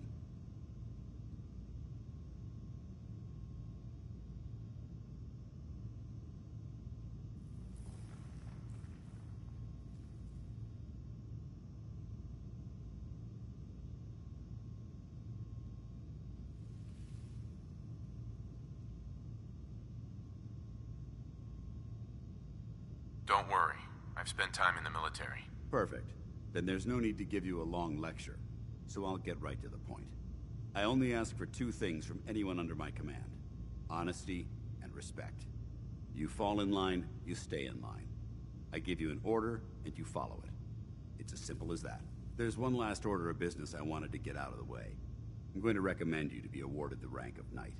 Don't worry. I've spent time in the military. Perfect. Then there's no need to give you a long lecture, so I'll get right to the point. I only ask for two things from anyone under my command: honesty and respect. You fall in line, you stay in line. I give you an order, and you follow it. It's as simple as that. There's one last order of business I wanted to get out of the way. I'm going to recommend you to be awarded the rank of Knight.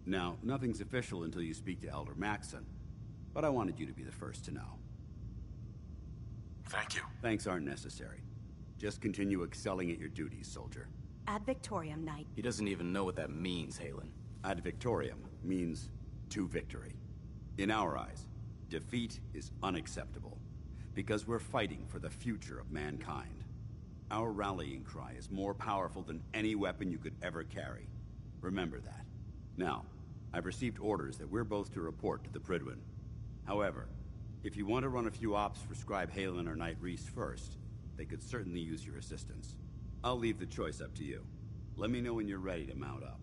Now, nothing's official until you speak to Elder Maxson, but I wanted you to be the first to know. Thank you. Thanks aren't necessary. Just continue excelling at your duties, soldier. Ad Victoriam, Knight. He doesn't even know what that means, Halen. Ad Victoriam means to victory. In our eyes, defeat is unacceptable, because we're fighting for the future of mankind. Our rallying cry is more powerful than any weapon you could ever carry. Remember that. Now, I've received orders that we're both to report to the Prydwen. However, if you want to run a few ops for Scribe Halen or Knight Reese first, they could certainly use your assistance. I'll leave the choice up to you. Let me know when you're ready to mount up.